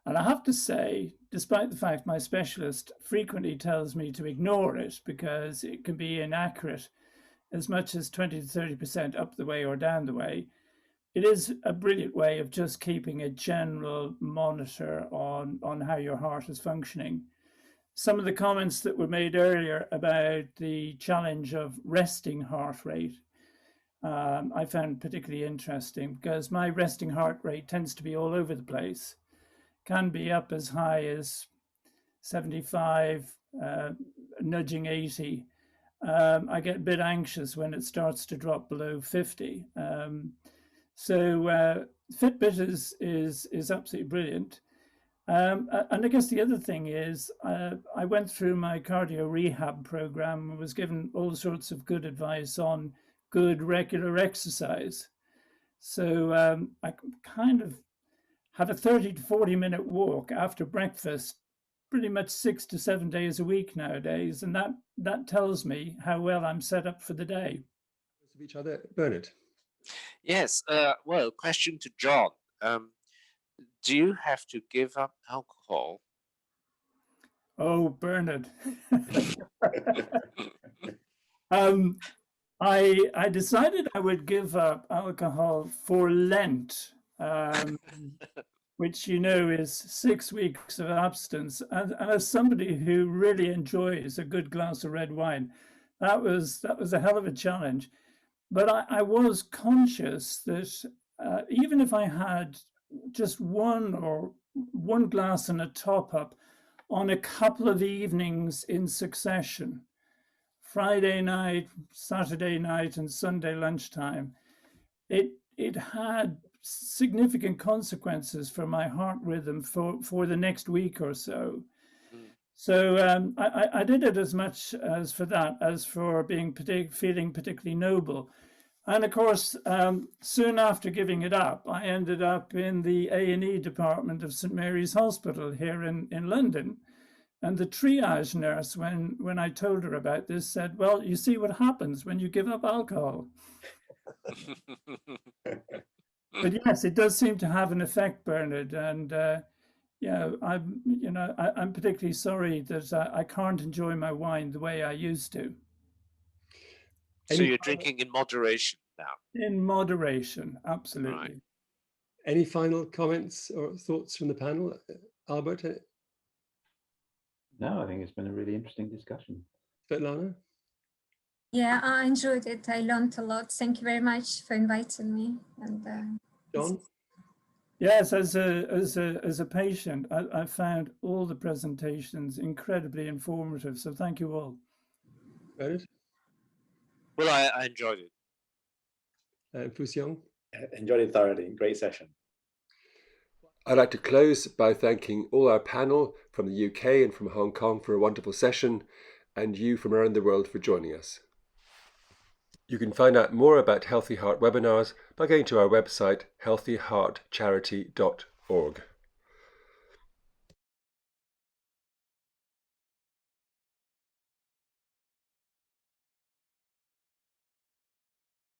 And I have to say, despite the fact my specialist frequently tells me to ignore it because it can be inaccurate as much as 20 to 30% up the way or down the way, it is a brilliant way of just keeping a general monitor on how your heart is functioning. Some of the comments that were made earlier about the challenge of resting heart rate, I found particularly interesting because my resting heart rate tends to be all over the place, can be up as high as 75, nudging 80. I get a bit anxious when it starts to drop below 50. So Fitbit is absolutely brilliant. And I guess the other thing is I went through my cardio rehab program and was given all sorts of good advice on good regular exercise. So I kind of have a 30 to 40-minute walk after breakfast pretty much 6 to 7 days a week nowadays. And that tells me how well I'm set up for the day. Of each other. Bernard. Yes. Well, question to John. Do you have to give up alcohol? Oh, Bernard. I decided I would give up alcohol for Lent, which is 6 weeks of abstinence. And as somebody who really enjoys a good glass of red wine, that was a hell of a challenge. But I was conscious that even if I had just one glass and a top up on a couple of evenings in succession, Friday night, Saturday night, and Sunday lunchtime, it had significant consequences for my heart rhythm for the next week or so. So I did it as much as for that as for feeling particularly noble. And of course, soon after giving it up, I ended up in the A&E department of St. Mary's Hospital here in London. And the triage nurse, when I told her about this, said, well, you see what happens when you give up alcohol. But yes, it does seem to have an effect, Bernard. And I'm particularly sorry that I can't enjoy my wine the way I used to. So you're drinking in moderation now? In moderation, absolutely. Right. Any final comments or thoughts from the panel? Albert? No, I think it's been a really interesting discussion. Svetlana? Yeah, I enjoyed it. I learned a lot. Thank you very much for inviting me. And John? Yes, as a patient, I found all the presentations incredibly informative. So thank you all. Bernard? Well, I enjoyed it. Siong? Enjoyed it thoroughly. Great session. I'd like to close by thanking all our panel from the UK and from Hong Kong for a wonderful session, and you from around the world for joining us. You can find out more about Healthy Heart webinars by going to our website healthyheartcharity.org.